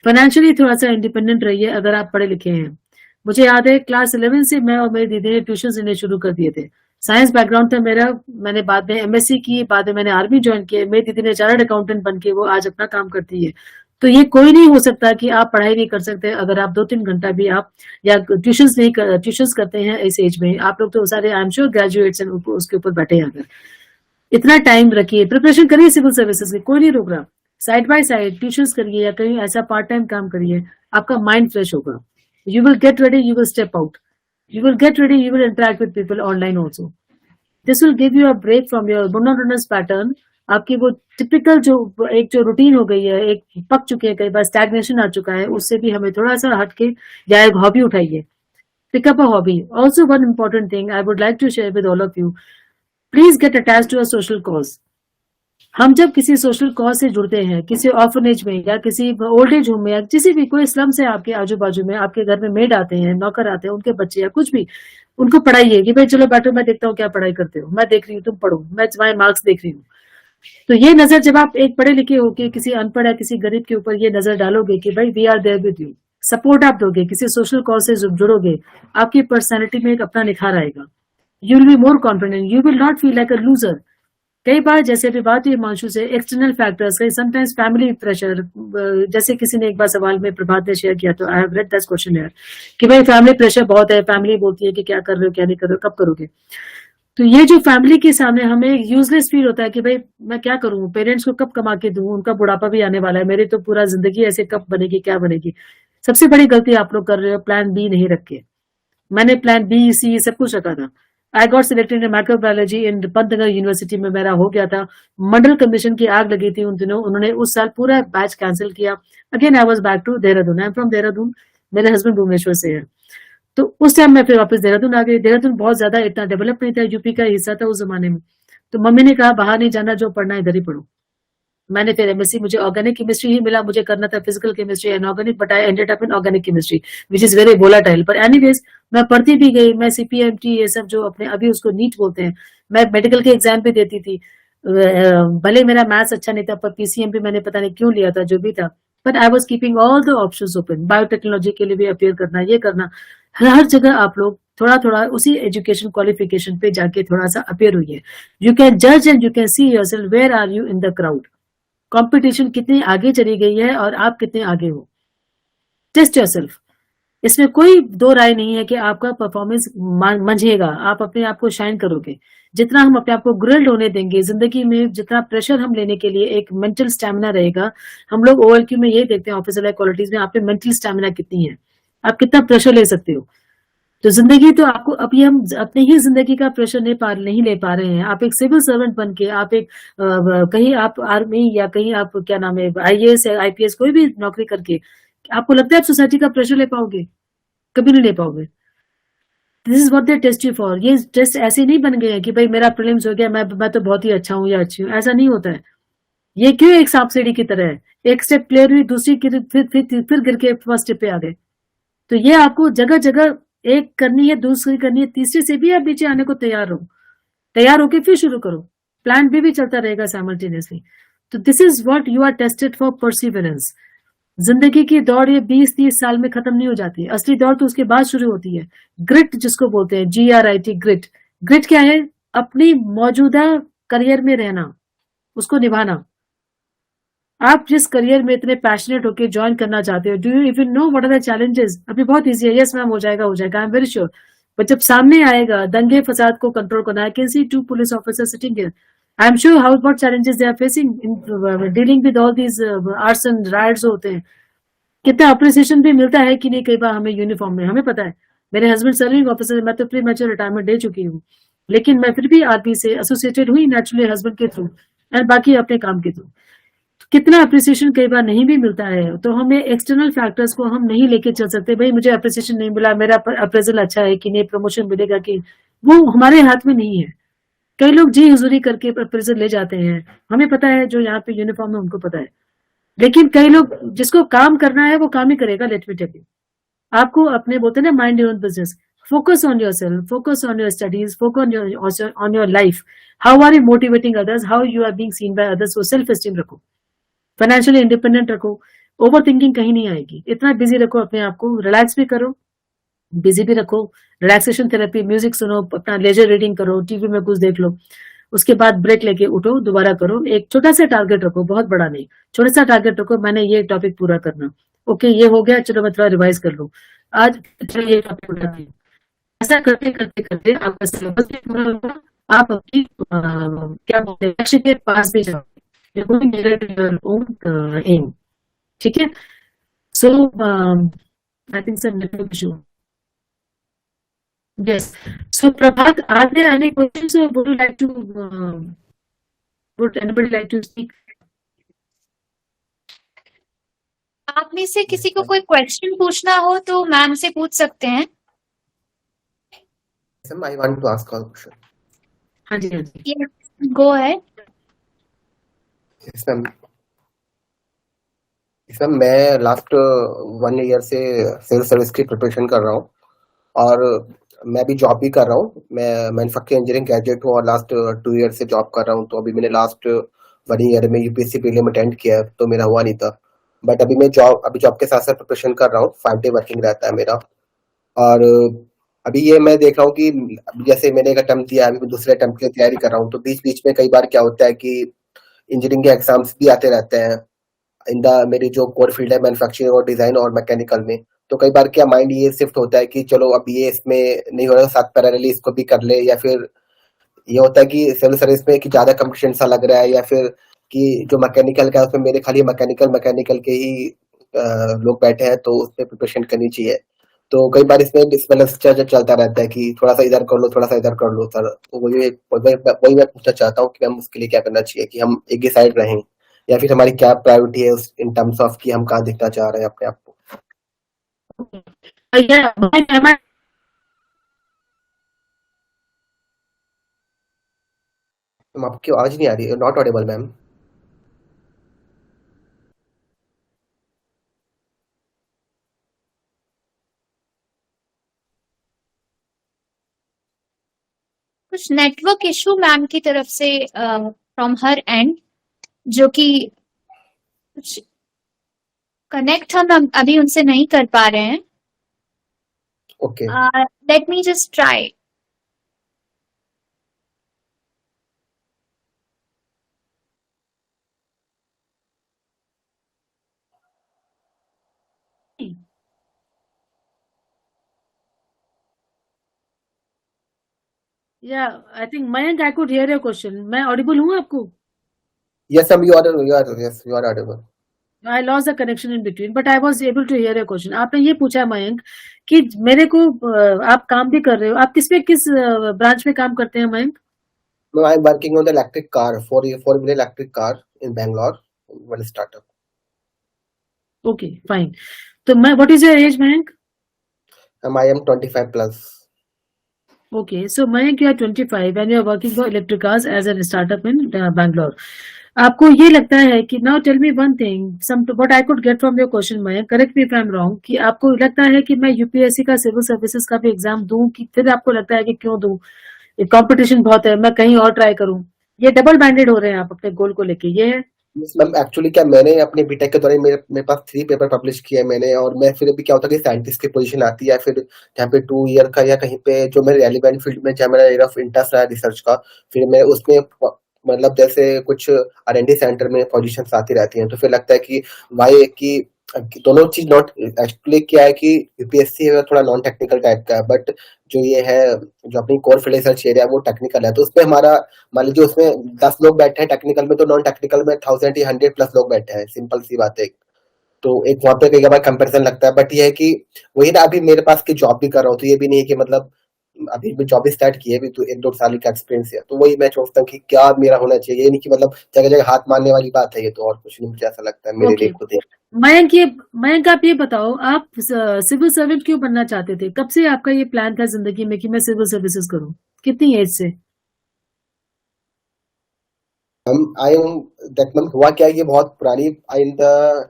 फाइनेंशियली थोड़ा सा इंडिपेंडेंट रहिए अगर आप पढ़े लिखे हैं। मुझे याद है क्लास 11 से मैं और मेरी दीदी ने ट्यूशन लेने शुरू कर दिए थे। साइंस बैकग्राउंड था मेरा, मैंने बाद में एमएससी की, बाद में मैंने आर्मी ज्वाइन किया। मेरी दीदी ने चार्टर्ड अकाउंटेंट बन के वो आज अपना काम करती है। तो ये कोई नहीं हो सकता कि आप पढ़ाई नहीं कर सकते अगर आप 2-3 घंटा भी आप या ट्यूशंस करते हैं इस एज में। आप लोग तो सारे आई एम श्योर ग्रेजुएट्स हैं, उसके ऊपर बैठे हैं। अगर इतना टाइम रखिए, प्रिपरेशन करिए सिविल सर्विसेज की, कोई नहीं रोक रहा। साइड बाय साइड ट्यूशंस करिए या कहीं ऐसा पार्ट टाइम काम करिए, आपका माइंड फ्रेश होगा। You will get ready, you will step out, you will get ready, you will interact with people online also. This will give you a break from your monotonous pattern. आपकी वो typical जो routine हो गई है, एक पक चुके हैं, कई बार स्टैग्नेशन आ चुका है, उससे भी हमें थोड़ा सा हटके या एक हॉबी उठाइए। Pick up a hobby. Also one important thing I would like to share with all of you, please get attached to a social cause. हम जब किसी सोशल कॉज से जुड़ते हैं, किसी ऑर्फनेज में या किसी ओल्ड एज होम में या किसी भी कोई स्लम से आपके आजू बाजू में, आपके घर में मेड आते हैं, नौकर आते हैं, उनके बच्चे या कुछ भी, उनको पढ़ाइए कि भाई चलो बैठो, मैं देखता हूँ क्या पढ़ाई करते हो, मैं देख रही हूँ तुम पढ़ो, मैं तुम्हारे मार्क्स देख रही हूँ। तो ये नजर जब आप एक पढ़े लिखे होके किसी अनपढ़ या किसी गरीब के ऊपर ये नजर डालोगे कि भाई we are there with you, support आप दोगे, किसी सोशल कॉज से जुड़ोगे, आपकी पर्सनैलिटी में एक अपना निखार आएगा। You will be more confident, you will not feel like a loser. कई बार जैसे अभी बात हुई मानसू से, external factors, sometimes family pressure, जैसे किसी ने एक बार सवाल में प्रभात ने शेयर किया, तो I have read that question यार, कि भाई फैमिली प्रेशर बहुत है, फैमिली बोलती है कि क्या कर रहे हो, क्या नहीं कर रहे हो, कब करोगे। तो ये जो फैमिली के सामने हमें यूजलेस फील होता है कि भाई मैं क्या करूं, पेरेंट्स को कब कमा के दूं, उनका बुढ़ापा भी आने वाला है, मेरी तो पूरा जिंदगी ऐसे कब बनेगी, क्या बनेगी। सबसे बड़ी गलती आप लोग कर रहे हो, प्लान बी नहीं रखे। मैंने प्लान बी सी सब कुछ रखा था। I got selected in microbiology in Pantnagar university में, मेरा हो गया था। मंडल कमीशन की आग लगी थी उन दिनों, उन्होंने उस साल पूरा बैच कैंसिल किया। Again I was back to Dehradun, I am from Dehradun, मेरे हस्बैंड भुवनेश्वर से है। तो उस टाइम मैं फिर वापस देहरादून आ गई। देहरादून बहुत ज्यादा इतना डेवलप नहीं था, यूपी का हिस्सा था उस जमाने में। तो मम्मी ने कहा बाहर नहीं जाना, जो पढ़ना इधर ही पढ़ो। मैंने फिर एमएससी, मुझे ऑर्गेनिक केमिस्ट्री ही मिला, मुझे करना था physical chemistry and organic, but I ended up in organic chemistry which is very volatile. पर एनीवेज मैं पढ़ती भी गई, मैं सीपीएमटी ये सब जो अपने अभी उसको नीट बोलते हैं, मैं मेडिकल के एग्जाम भी देती थी। भले मेरा मैथ्स अच्छा नहीं था, पर पीसीएम भी मैंने पता नहीं क्यों लिया था, जो भी था, but I was keeping all the options open. Biotechnology के लिए भी अपेयर करना, ये करना, हर जगह आप लोग थोड़ा थोड़ा उसी एजुकेशन क्वालिफिकेशन पे जाके थोड़ा सा अपेयर हुई है। यू कैन जज and you can see yourself where are you in the crowd. Competition कितनी आगे चली गई है और आप कितने आगे हो। Test yourself. इसमें कोई दो राय नहीं है कि आपका परफॉर्मेंस मंझेगा, आप अपने आप को शाइन करोगे। जितना हम अपने आप को ग्रिल्ड होने देंगे जिंदगी में, जितना प्रेशर हम लेने के लिए एक मेंटल स्टेमिना रहेगा। हम लोग OLQ में यही देखते हैं, ऑफिसर लाइक क्वालिटीज में, आप में मेंटल स्टेमिना कितनी है, आप कितना प्रेशर ले सकते हो। तो जिंदगी तो आपको, अभी हम अपने ही जिंदगी का प्रेशर नहीं ले पा रहे हैं। आप एक सिविल सर्वेंट बन के, आप एक कहीं आप आर्मी या कहीं आप क्या नाम है IAS या IPS कोई भी नौकरी करके, आपको लगता है आप सोसाइटी का प्रेशर ले पाओगे? कभी नहीं ले पाओगे। This is what they test you for. ये टेस्ट ऐसे नहीं बन गए हैं कि भाई मेरा प्रीलिम्स हो गया, मैं तो बहुत ही अच्छा हूँ या अच्छी हूँ, ऐसा नहीं होता है। ये क्यों एक सांप सीढ़ी की तरह है, एक स्टेप क्लियर हुई, दूसरी फिर गिर के फर्स्ट स्टेप पे आ गए। तो ये आपको जगह जगह एक करनी है, दूसरी करनी है, तीसरे से भी आप नीचे आने को तैयार हो, तैयार होके फिर शुरू करो। प्लान बी भी चलता रहेगा साइमल्टेनियसली। तो this is what you are tested for, perseverance. जिंदगी की दौड़ ये 20-30 साल में खत्म नहीं हो जाती, असली दौड़ तो उसके बाद शुरू होती है। ग्रिट जिसको बोलते हैं, GRIT, ग्रिट। ग्रिट क्या है? अपनी मौजूदा करियर में रहना, उसको निभाना। आप जिस करियर में इतने पैशनेट होकर ज्वाइन करना चाहते हो, do you even know what are the challenges? अभी बहुत इजी है, यस मैम हो जाएगा, I am very sure. But जब सामने आएगा दंगे फसाद को कंट्रोल करना, I can see 2 police officer sitting here, I am sure how what challenges they are facing in dealing with all these arson riots होते हैं। कितना अप्रिसिएशन भी मिलता है कि नहीं कई बार हमें यूनिफॉर्म में, हमें पता है। मेरे हस्बैंड सर्विंग ऑफिसर, मैं तो प्री मैच्योर रिटायरमेंट दे चुकी हूँ, लेकिन मैं फिर भी आर्मी से एसोसिएटेड हुई नेचुरली हस्बैंड के थ्रू एंड बाकी अपने काम के थ्रू। कितना अप्रिसिएशन कई बार नहीं भी मिलता है, तो हमें एक्सटर्नल फैक्टर्स को हम नहीं लेके चल सकते। भाई मुझे अप्रिसिएशन नहीं मिला, मेरा अप्रेजल अच्छा है कि नहीं, प्रमोशन मिलेगा कि, वो हमारे हाथ में नहीं है। कई लोग जी हुजूरी करके अप्रेजल ले जाते हैं, हमें पता है, जो यहाँ पे यूनिफॉर्म है उनको पता है। लेकिन कई लोग, जिसको काम करना है वो काम ही करेगा। लेट मी टेल यू, आपको अपने, बोलते हैं ना, mind your own business, focus on your self, focus on your studies, focus on your life. How are you motivating others, how you are being seen by others. वो self esteem रखो, financially independent रखो, over thinking कहीं नहीं आएगी। इतना busy रखो अपने आप को, रिलैक्स भी करो, बिजी भी रखो। रिलैक्सेशन थेरेपी, म्यूजिक सुनो, अपना लेजर रीडिंग करो, टीवी में कुछ देख लो, उसके बाद ब्रेक लेके उठो, दोबारा करो। एक छोटा सा टारगेट रखो, बहुत बड़ा नहीं, छोटा सा टारगेट रखो, मैंने ये टॉपिक पूरा करना, ओके ये हो गया, चलो मैं थोड़ा रिवाइज कर लूँ आज, चलो ये टॉपिक उठाती हूँ। ऐसा करते करते करते आपका सिलेबस भी पूरा होगा, आप अपनी क्या बोलते हैं, लक्ष्य के पास भी जाओगे। You're going nearer to your own aim. ठीक है? So I think some network issue. Yes. So Prabhat, are there any questions or would you like to would anybody like to speak? आप में से किसी को कोई क्वेश्चन पूछना हो तो मैम से पूछ सकते हैं। Ma'am, I want to ask a question. हाँ जी, हाँ जी। गो है। Yes, ma'am. Yes, ma'am. मैं लास्ट 1 ईयर से सिविल सर्विस की प्रिपरेशन कर रहा हूँ और मैं अभी जॉब भी कर रहा हूँ। मैं मैन्युफैक्चरिंग इंजीनियरिंग ग्रेजुएट हूँ और लास्ट 2 ईयर से जॉब कर रहा हूँ। तो अभी मैंने लास्ट 1 ईयर में UPSC प्रीलिम अटेंड किया है, तो मेरा हुआ नहीं था। बट अभी मैं जॉब के साथ साथ प्रिपरेशन कर रहा हूँ, 5 डे वर्किंग रहता है मेरा। और अभी ये मैं देख रहा हूँ कि जैसे मैंने एक अटेम्प्ट दिया, अभी मैं दूसरे अटेम्प्ट की तैयारी कर रहा हूँ, तो बीच बीच में कई बार क्या होता है कि इंजीनियरिंग के एग्जाम्स भी आते रहते हैं इन द मेरी जो कोर फील्ड है मैन्युफैक्चरिंग और डिजाइन और मैकेनिकल में। तो कई बार क्या माइंड ये शिफ्ट होता है कि चलो अब ये इसमें नहीं हो रहा, साथ पैरेलली इसको भी कर ले, या फिर ये होता है कि सिविल सर्विस में कि ज्यादा कंपटीशन सा लग रहा है, या फिर कि जो मैकेनिकल का है उसमें मेरे खाली मैकेनिकल के ही लोग बैठे हैं, तो उसमें प्रिपरेशन करनी चाहिए। तो कई बार इसमें डिसबैलेंस चलता रहता है कि थोड़ा सा इधर कर लो, थोड़ा सा इधर कर लो सर। तो वही मैं पूछना चाहता हूँ कि हम उसके लिए क्या करना चाहिए, कि हम एक ही साइड रहें, या फिर हमारी क्या प्रायोरिटी है इन टर्म्स ऑफ कि हम कहाँ दिखना चाह रहे हैं अपने आप को। Yeah, am I मैम आपकी आवाज नहीं आ रही, नॉट ऑडिबल मैम। कुछ नेटवर्क इशू मैम की तरफ से फ्रॉम हर एंड, जो कि कुछ कनेक्ट हम अभी उनसे नहीं कर पा रहे हैं। Okay let me just try. Yeah I think Mayank I could hear your question. मैं ऑडिबल हूँ आपको? Yes, ma'am, you are audible. I lost the connection in between, but I was able to hear your question. आपने ये पूछा है मयंक कि मेरे को आप काम भी कर रहे हो, आप किस ब्रांच में काम करते हैं Mayank? No, I'm working on the electric car, four-wheel electric car in Bangalore, one startup. Okay fine. तो मैं what is your age Mayank? I am 25 plus. Okay, so Mayank, you are 25 and you are working for electric cars as a startup in Bangalore. आपको ये लगता है कि now tell me one thing, what I could get from your question, Mayank, correct me if I'm wrong, कि आपको लगता है कि मैं यूपीएससी का सिविल सर्विसेज का भी एग्जाम दूं, कि फिर आपको लगता है कि क्यों दूं, कंपटीशन बहुत है, मैं कहीं और ट्राई करूं, ये डबल माइंडेड हो रहे हैं आप अपने गोल को लेके, ये है? मैम एक्चुअली क्या मैंने अपने बीटेक के दौरान मेरे पास 3 पेपर पब्लिश किए मैंने, और मैं फिर अभी क्या होता है कि साइंटिस्ट की पोजीशन आती है, फिर जहाँ पे 2 ईयर का या कहीं पे जो मेरे रेलिवेंट फील्ड में जहाँ मेरा एरिया ऑफ इंटरेस्ट रहा रिसर्च का, फिर मैं उसमें मतलब जैसे कुछ R&D सेंटर में पोजीशंस आती रहती हैं, तो फिर लगता है कि भाई कि दोनों चीज नॉट एक्चुअली क्या है कि यूपीएससी थोड़ा नॉन टेक्निकल टाइप का है, बट जो ये है जो अपनी कोर फील्ड रिसर्च एरिया वो टेक्निकल है, तो उसमें हमारा मान लीजिए उसमें 10 लोग बैठे हैं टेक्निकल में, तो नॉन टेक्निकल में 1000 या 100 प्लस लोग बैठे हैं, सिंपल सी बात है. तो एक वहां पे कई बार कंपैरिजन लगता है, बट ये है कि वही ना, अभी मेरे पास की जॉब भी कर रहा हूँ, तो ये भी नहीं है कि मतलब अभी मैं जॉब भी स्टार्ट की है, अभी तो 1-2 साल का एक्सपीरियंस है, तो वही मैं सोचता हूँ कि क्या मेरा होना चाहिए, ये नहीं कि मतलब जगह जगह हाथ मारने वाली बात है ये, तो और कुछ नहीं, मुझे ऐसा लगता है मेरे लिए ओके खुद ही. मयंक, आप ये बताओ, आप सिविल सर्वेंट क्यों बनना चाहते थे? कब से आपका ये प्लान था जिंदगी में कि मैं सिविल सर्विसेज करूं? कितनी एज से? हुआ क्या, ये बहुत पुरानी इन द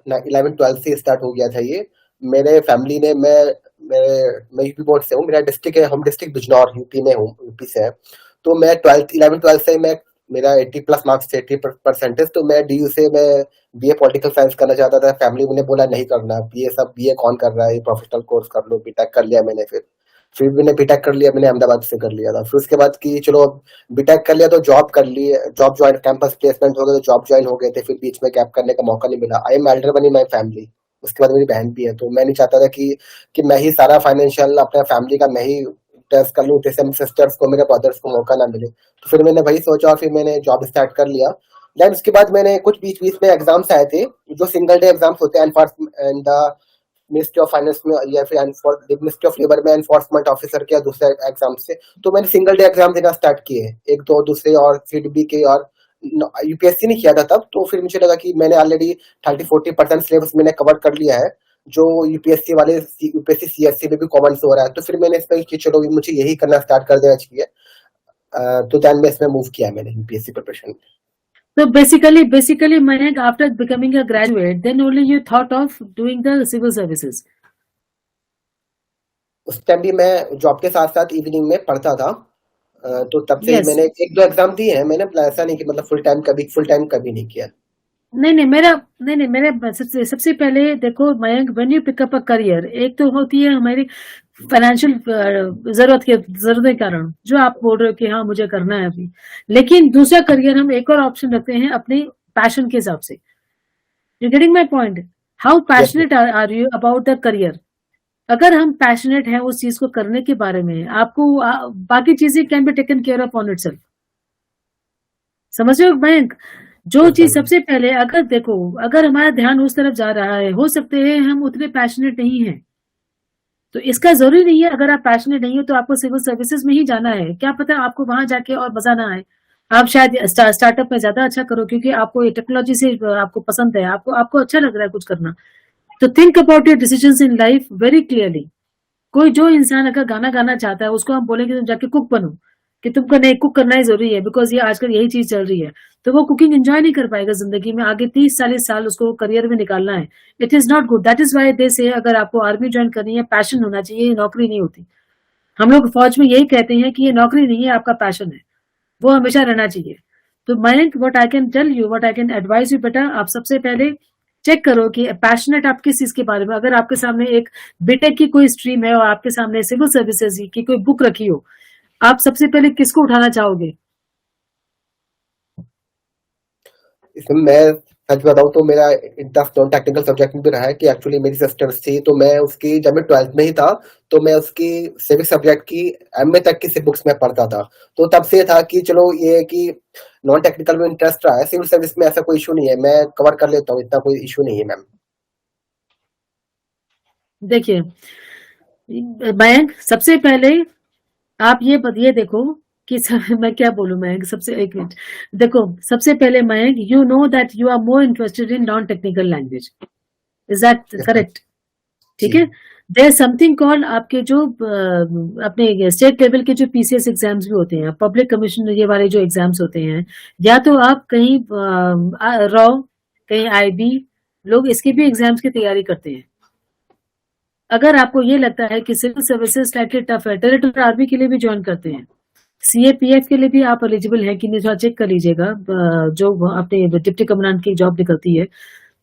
11-12 से स्टार्ट हो गया था ये. मेरे फैमिली ने मैं यूपी बोर्ड से हूँ, मेरा डिस्ट्रिक्ट है, होम डिस्ट्रिक्ट बिजनौर, यूपी में हूँ, यूपी से है. तो मैं 11-12 से मैं मेरा 80 प्लस मार्क्स थे, 80%, तो मैं डीयू से मैं बीए पॉलिटिकल साइंस करना चाहता था. फैमिली ने बोला नहीं करना, बीए कौन कर रहा है, प्रोफेशनल कोर्स कर लो. बीटेक कर लिया मैंने, फिर मैंने बीटेक कर लिया, मैंने अहमदाबाद से कर लिया था. फिर उसके बाद की चलो बीटेक कर लिया तो जॉब कर ली, जॉब ज्वाइन, कैंपस प्लेसमेंट हो गए तो जॉब ज्वाइन हो गए थे, फिर बीच में गैप करने का मौका नहीं मिला. I am Elder one in my family. उसके बाद मेरी बहन भी है, तो मैं नहीं चाहता था कि मैं ही सारा फाइनेंशियल अपने फैमिली का मैं ही टेस्ट कर लूँ, जैसे मेरे सिस्टर्स को, मेरे ब्रदर्स को मौका ना मिले. तो फिर मैंने वही सोचा, फिर मैंने जॉब स्टार्ट कर लिया. देन उसके बाद मैंने कुछ बीच बीच में एग्जाम्स आए थे, जो सिंगल डे एग्जाम्स होते हैं एंड मिनिस्ट्री ऑफ फाइनेंस में या फिर मिनिस्ट्री ऑफ लेबर में एनफोर्समेंट ऑफिसर के दूसरे एग्जाम से, तो मैंने सिंगल डे एग्जाम देना स्टार्ट किए, 1-2 दूसरे और सीडबी के, और यूपीएससी नहीं किया था तब. तो फिर मुझे लगा कि मैंने ऑलरेडी 30-40% सिलेबस मैंने कवर कर लिया है, जो यूपीएससी वाले यूपीएससी सीएससी में भी कॉमन से हो रहा है. तो फिर मैंने इसमें कि चलो मुझे यही करना स्टार्ट कर देना चाहिए, तो दैन मैं इसमें मूव किया मैंने UPSC preparation. So basically, Mayank, after becoming a graduate, then only you thought of doing the civil services. उस टाइम भी मैं जॉब के साथ साथ इवनिंग में पढ़ता था, तो तब से ही Yes. मैंने 1-2 एग्जाम दिए हैं मैंने, ऐसा नहीं कि मतलब फुल टाइम कभी नहीं किया. नहीं मेरा सबसे पहले देखो Mayank, when you pick up a career, एक तो होती है हमारी फाइनेंशियल जरूरत के कारण जो आप बोल रहे हो कि हाँ मुझे करना है अभी, लेकिन दूसरा करियर हम एक और ऑप्शन रखते हैं अपने पैशन के हिसाब से. You getting my point? How passionate are you about the career? अगर हम पैशनेट हैं उस चीज को करने के बारे में, आपको बाकी चीजें can be taken care of on itself. समझ रहे हो मयंक? जो चीज सबसे पहले, अगर देखो, अगर हमारा ध्यान उस तरफ जा रहा है, हो सकते हैं हम उतने पैशनेट नहीं हैं, तो इसका जरूरी नहीं है अगर आप पैशनेट नहीं हो तो आपको सिविल सर्विसेज में ही जाना है. क्या पता आपको वहां जाके और मजा ना आए, आप शायद स्टार्टअप में ज्यादा अच्छा करो क्योंकि आपको ये टेक्नोलॉजी से आपको पसंद है, आपको अच्छा लग रहा है कुछ करना. तो think about your decisions in life very clearly. कोई जो इंसान अगर गाना गाना चाहता है उसको हम बोलेंगे तुम जाके कुक बनो, कि तुमको नहीं कुक करना ही जरूरी है बिकॉज ये आजकल यही चीज चल रही है, तो वो कुकिंग एंजॉय नहीं कर पाएगा जिंदगी में. आगे 30-40 साल उसको करियर में निकालना है. It is not good. That is why they से अगर आपको आर्मी ज्वाइन करनी है, पैशन होना चाहिए, ये नौकरी नहीं होती. हम लोग फौज में यही कहते हैं कि ये नौकरी नहीं है, आपका पैशन है, वो हमेशा रहना चाहिए. तो Mayank, what I can tell you, what I can advise you, बेटा आप सबसे पहले चेक करो कि पैशनेट आप किस चीज के बारे में. अगर आपके सामने एक बीटेक की कोई स्ट्रीम है और आपके सामने सिविल सर्विसेज की कोई बुक रखी हो, आप सबसे पहले किसको उठाना चाहोगे? इसमें मैं सच बताऊं तो मेरा इंटरेस्ट नॉन टेक्निकल सब्जेक्ट में भी रहा है कि एक्चुअली मेरी सिस्टर्स थी, तो मैं उसकी जब मैं 12th में ही था तो मैं उसकी सिविक सब्जेक्ट की एमए तक की बुक्स में पढ़ता था। तो तब से था कि चलो ये है कि नॉन टेक्निकल में इंटरेस्ट रहा है, सिविल सर्विस में ऐसा कोई इशू नहीं है, मैं कवर कर लेता हूँ, इतना कोई इशू नहीं है मैम। देखिए मयंक, सबसे पहले आप ये देखो कि मैं क्या बोलूं मयंक, सबसे एक मिनट देखो, सबसे पहले Mayank, you know that you are more interested in non technical language, is that Yes, correct? ठीक जी। है, देयर समथिंग कॉल्ड आपके जो अपने स्टेट लेवल के जो पीसीएस एग्जाम्स भी होते हैं, पब्लिक कमीशन ये वाले जो एग्जाम्स होते हैं, या तो आप कहीं रॉ, कहीं आईबी, लोग इसके भी एग्जाम्स की तैयारी करते हैं। अगर आपको ये लगता है कि सिविल सर्विसेज स्लाइटली टफ है, टेरिटोरियल आर्मी के लिए भी ज्वाइन करते हैं, सीएपीएफ के लिए भी आप एलिजिबल है कि नहीं, थोड़ा चेक कर लीजिएगा, जो अपने डिप्टी कमांडेंट की जॉब निकलती है।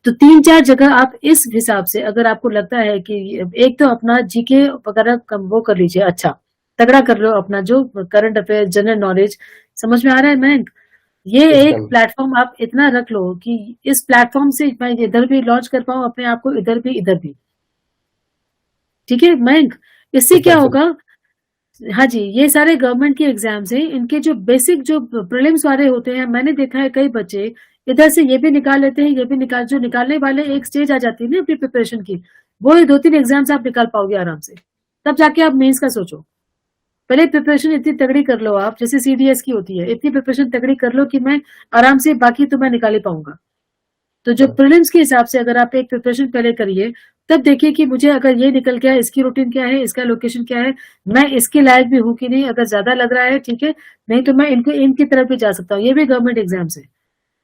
तो 3-4 जगह आप इस हिसाब से, अगर आपको लगता है कि एक तो अपना जीके वगैरह वो कर लीजिए, अच्छा तगड़ा कर लो, अपना जो करंट अफेयर, जनरल नॉलेज, समझ में आ रहा है मयंक? ये Yes, एक ma'am. प्लेटफॉर्म आप इतना रख लो कि इस प्लेटफॉर्म से मैं इधर भी लॉन्च कर पाऊं अपने आप को, इधर भी। ठीक है मयंक, इससे Yes, क्या ma'am. होगा? हाँ जी, ये सारे गवर्नमेंट के एग्जाम्स हैं, इनके जो बेसिक जो प्रीलिम्स वाले होते हैं, मैंने देखा है कई बच्चे इधर से ये भी निकाल लेते हैं, ये भी जो निकालने वाले एक स्टेज आ जाती है ना अपनी प्रिपरेशन की, वो 2-3 एग्जाम्स आप निकाल पाओगे आराम से, तब जाके आप मेंस का सोचो। पहले प्रिपरेशन इतनी तगड़ी कर लो आप, जैसे सीडीएस की होती है, इतनी प्रिपरेशन तगड़ी कर लो कि मैं आराम से बाकी तो मैं निकाल ही पाऊंगा। तो जो प्रीलिम्स के हिसाब से अगर आप एक प्रिपरेशन पहले करिए, तब देखिए कि मुझे अगर ये निकल गया, इसकी रूटीन क्या है, इसका लोकेशन क्या है, मैं इसके लायक भी हूँ कि नहीं, अगर ज्यादा लग रहा है ठीक है, नहीं तो मैं इनकी तरफ भी जा सकता हूँ। ये भी गवर्नमेंट एग्जाम्स है,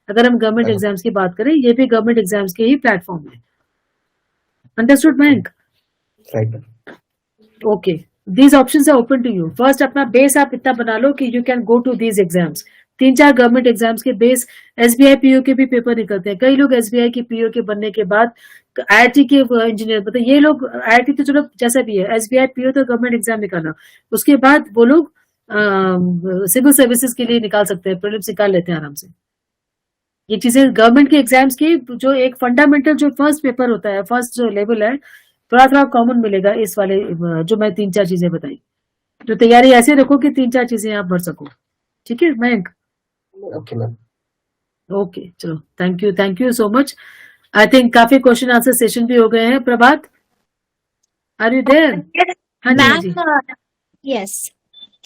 अगर हम गवर्नमेंट एग्जाम्स की बात करें, ये भी गवर्नमेंट एग्जाम्स के ही प्लेटफॉर्म है। Understood Mayank? Right. Okay, these options are open to you. First अपना बेस आप इतना बना लो कि you can go to these exams. 3-4 government exams के बेस, एसबीआई पीओ के भी पेपर निकलते हैं, कई लोग एसबीआई के पीओ के बनने के बाद आईआईटी के इंजीनियर, मतलब ये लोग आईआईटी तो चलो जैसा भी है, एसबीआई पीओ तो गवर्नमेंट एग्जाम निकाला, उसके बाद वो लोग सिविल सर्विसेज के लिए निकाल सकते हैं, प्रीलिम्स निकाल लेते हैं आराम से। ये चीजें गवर्नमेंट के एग्जाम्स की जो एक फंडामेंटल जो फर्स्ट पेपर होता है, फर्स्ट जो लेवल है, थोड़ा कॉमन मिलेगा इस वाले जो मैं 3-4 चीजें बताई। तो तैयारी ऐसे रखो कि 3-4 चीजें आप भर सको। ठीक है मयंक? Okay, ma'am. ओके, चलो, thank you so much. I think काफी क्वेश्चन आंसर सेशन भी हो गए हैं। Prabhat, are you there? हाँ जी, हाँ जी। Ma'am, yes,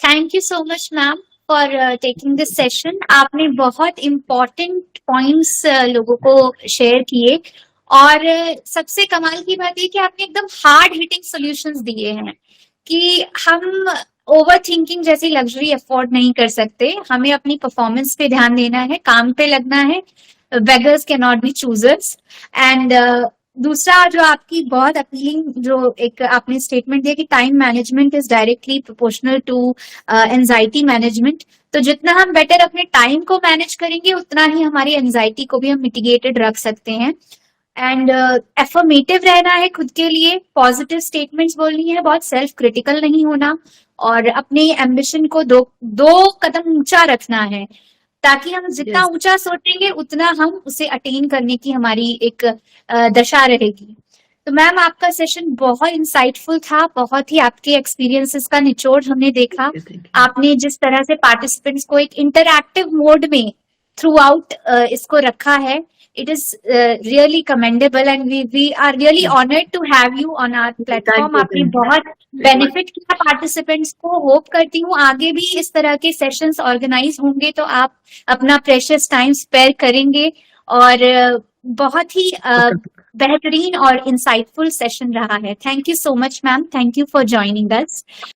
thank you so much ma'am for taking this session. आपने बहुत इम्पोर्टेंट पॉइंट्स लोगों को शेयर किए, और सबसे कमाल की बात ये कि आपने एकदम हार्ड हिटिंग सॉल्यूशंस दिए हैं कि हम ओवर थिंकिंग जैसी लग्जरी अफोर्ड नहीं कर सकते, हमें अपनी परफॉर्मेंस पे ध्यान देना है, काम पे लगना है। Beggars can not be choosers. And दूसरा जो आपकी बहुत अपीलिंग जो एक आपने स्टेटमेंट दिया कि time management is directly proportional to anxiety management, तो जितना हम बेटर अपने टाइम को मैनेज करेंगे, उतना ही हमारी एंजाइटी को भी हम मिटिगेटेड रख सकते हैं। एंड एफर्मेटिव रहना है खुद के लिए, पॉजिटिव स्टेटमेंट्स बोलनी है, बहुत सेल्फ क्रिटिकल नहीं होना, और अपने एम्बिशन को दो कदम ऊंचा रखना है, ताकि हम जितना Yes. ऊंचा सोचेंगे उतना हम उसे अटेन करने की हमारी एक दशा रहेगी। तो मैम, आपका सेशन बहुत इंसाइटफुल था, बहुत ही आपके एक्सपीरियंसेस का निचोड़ हमने देखा। Thank you. आपने जिस तरह से पार्टिसिपेंट्स को एक इंटरैक्टिव मोड में थ्रू आउट इसको रखा है, it is really commendable, and we are really honored to have you on our platform. आपने बहुत बेनिफिट किया पार्टिसिपेंट्स को। होप करती हूँ आगे भी इस तरह के सेशंस ऑर्गेनाइज होंगे तो आप अपना प्रेशियस टाइम स्पेयर करेंगे, और बहुत ही बेहतरीन और इंसाइटफुल सेशन रहा है। Thank you so much ma'am, thank you for joining us.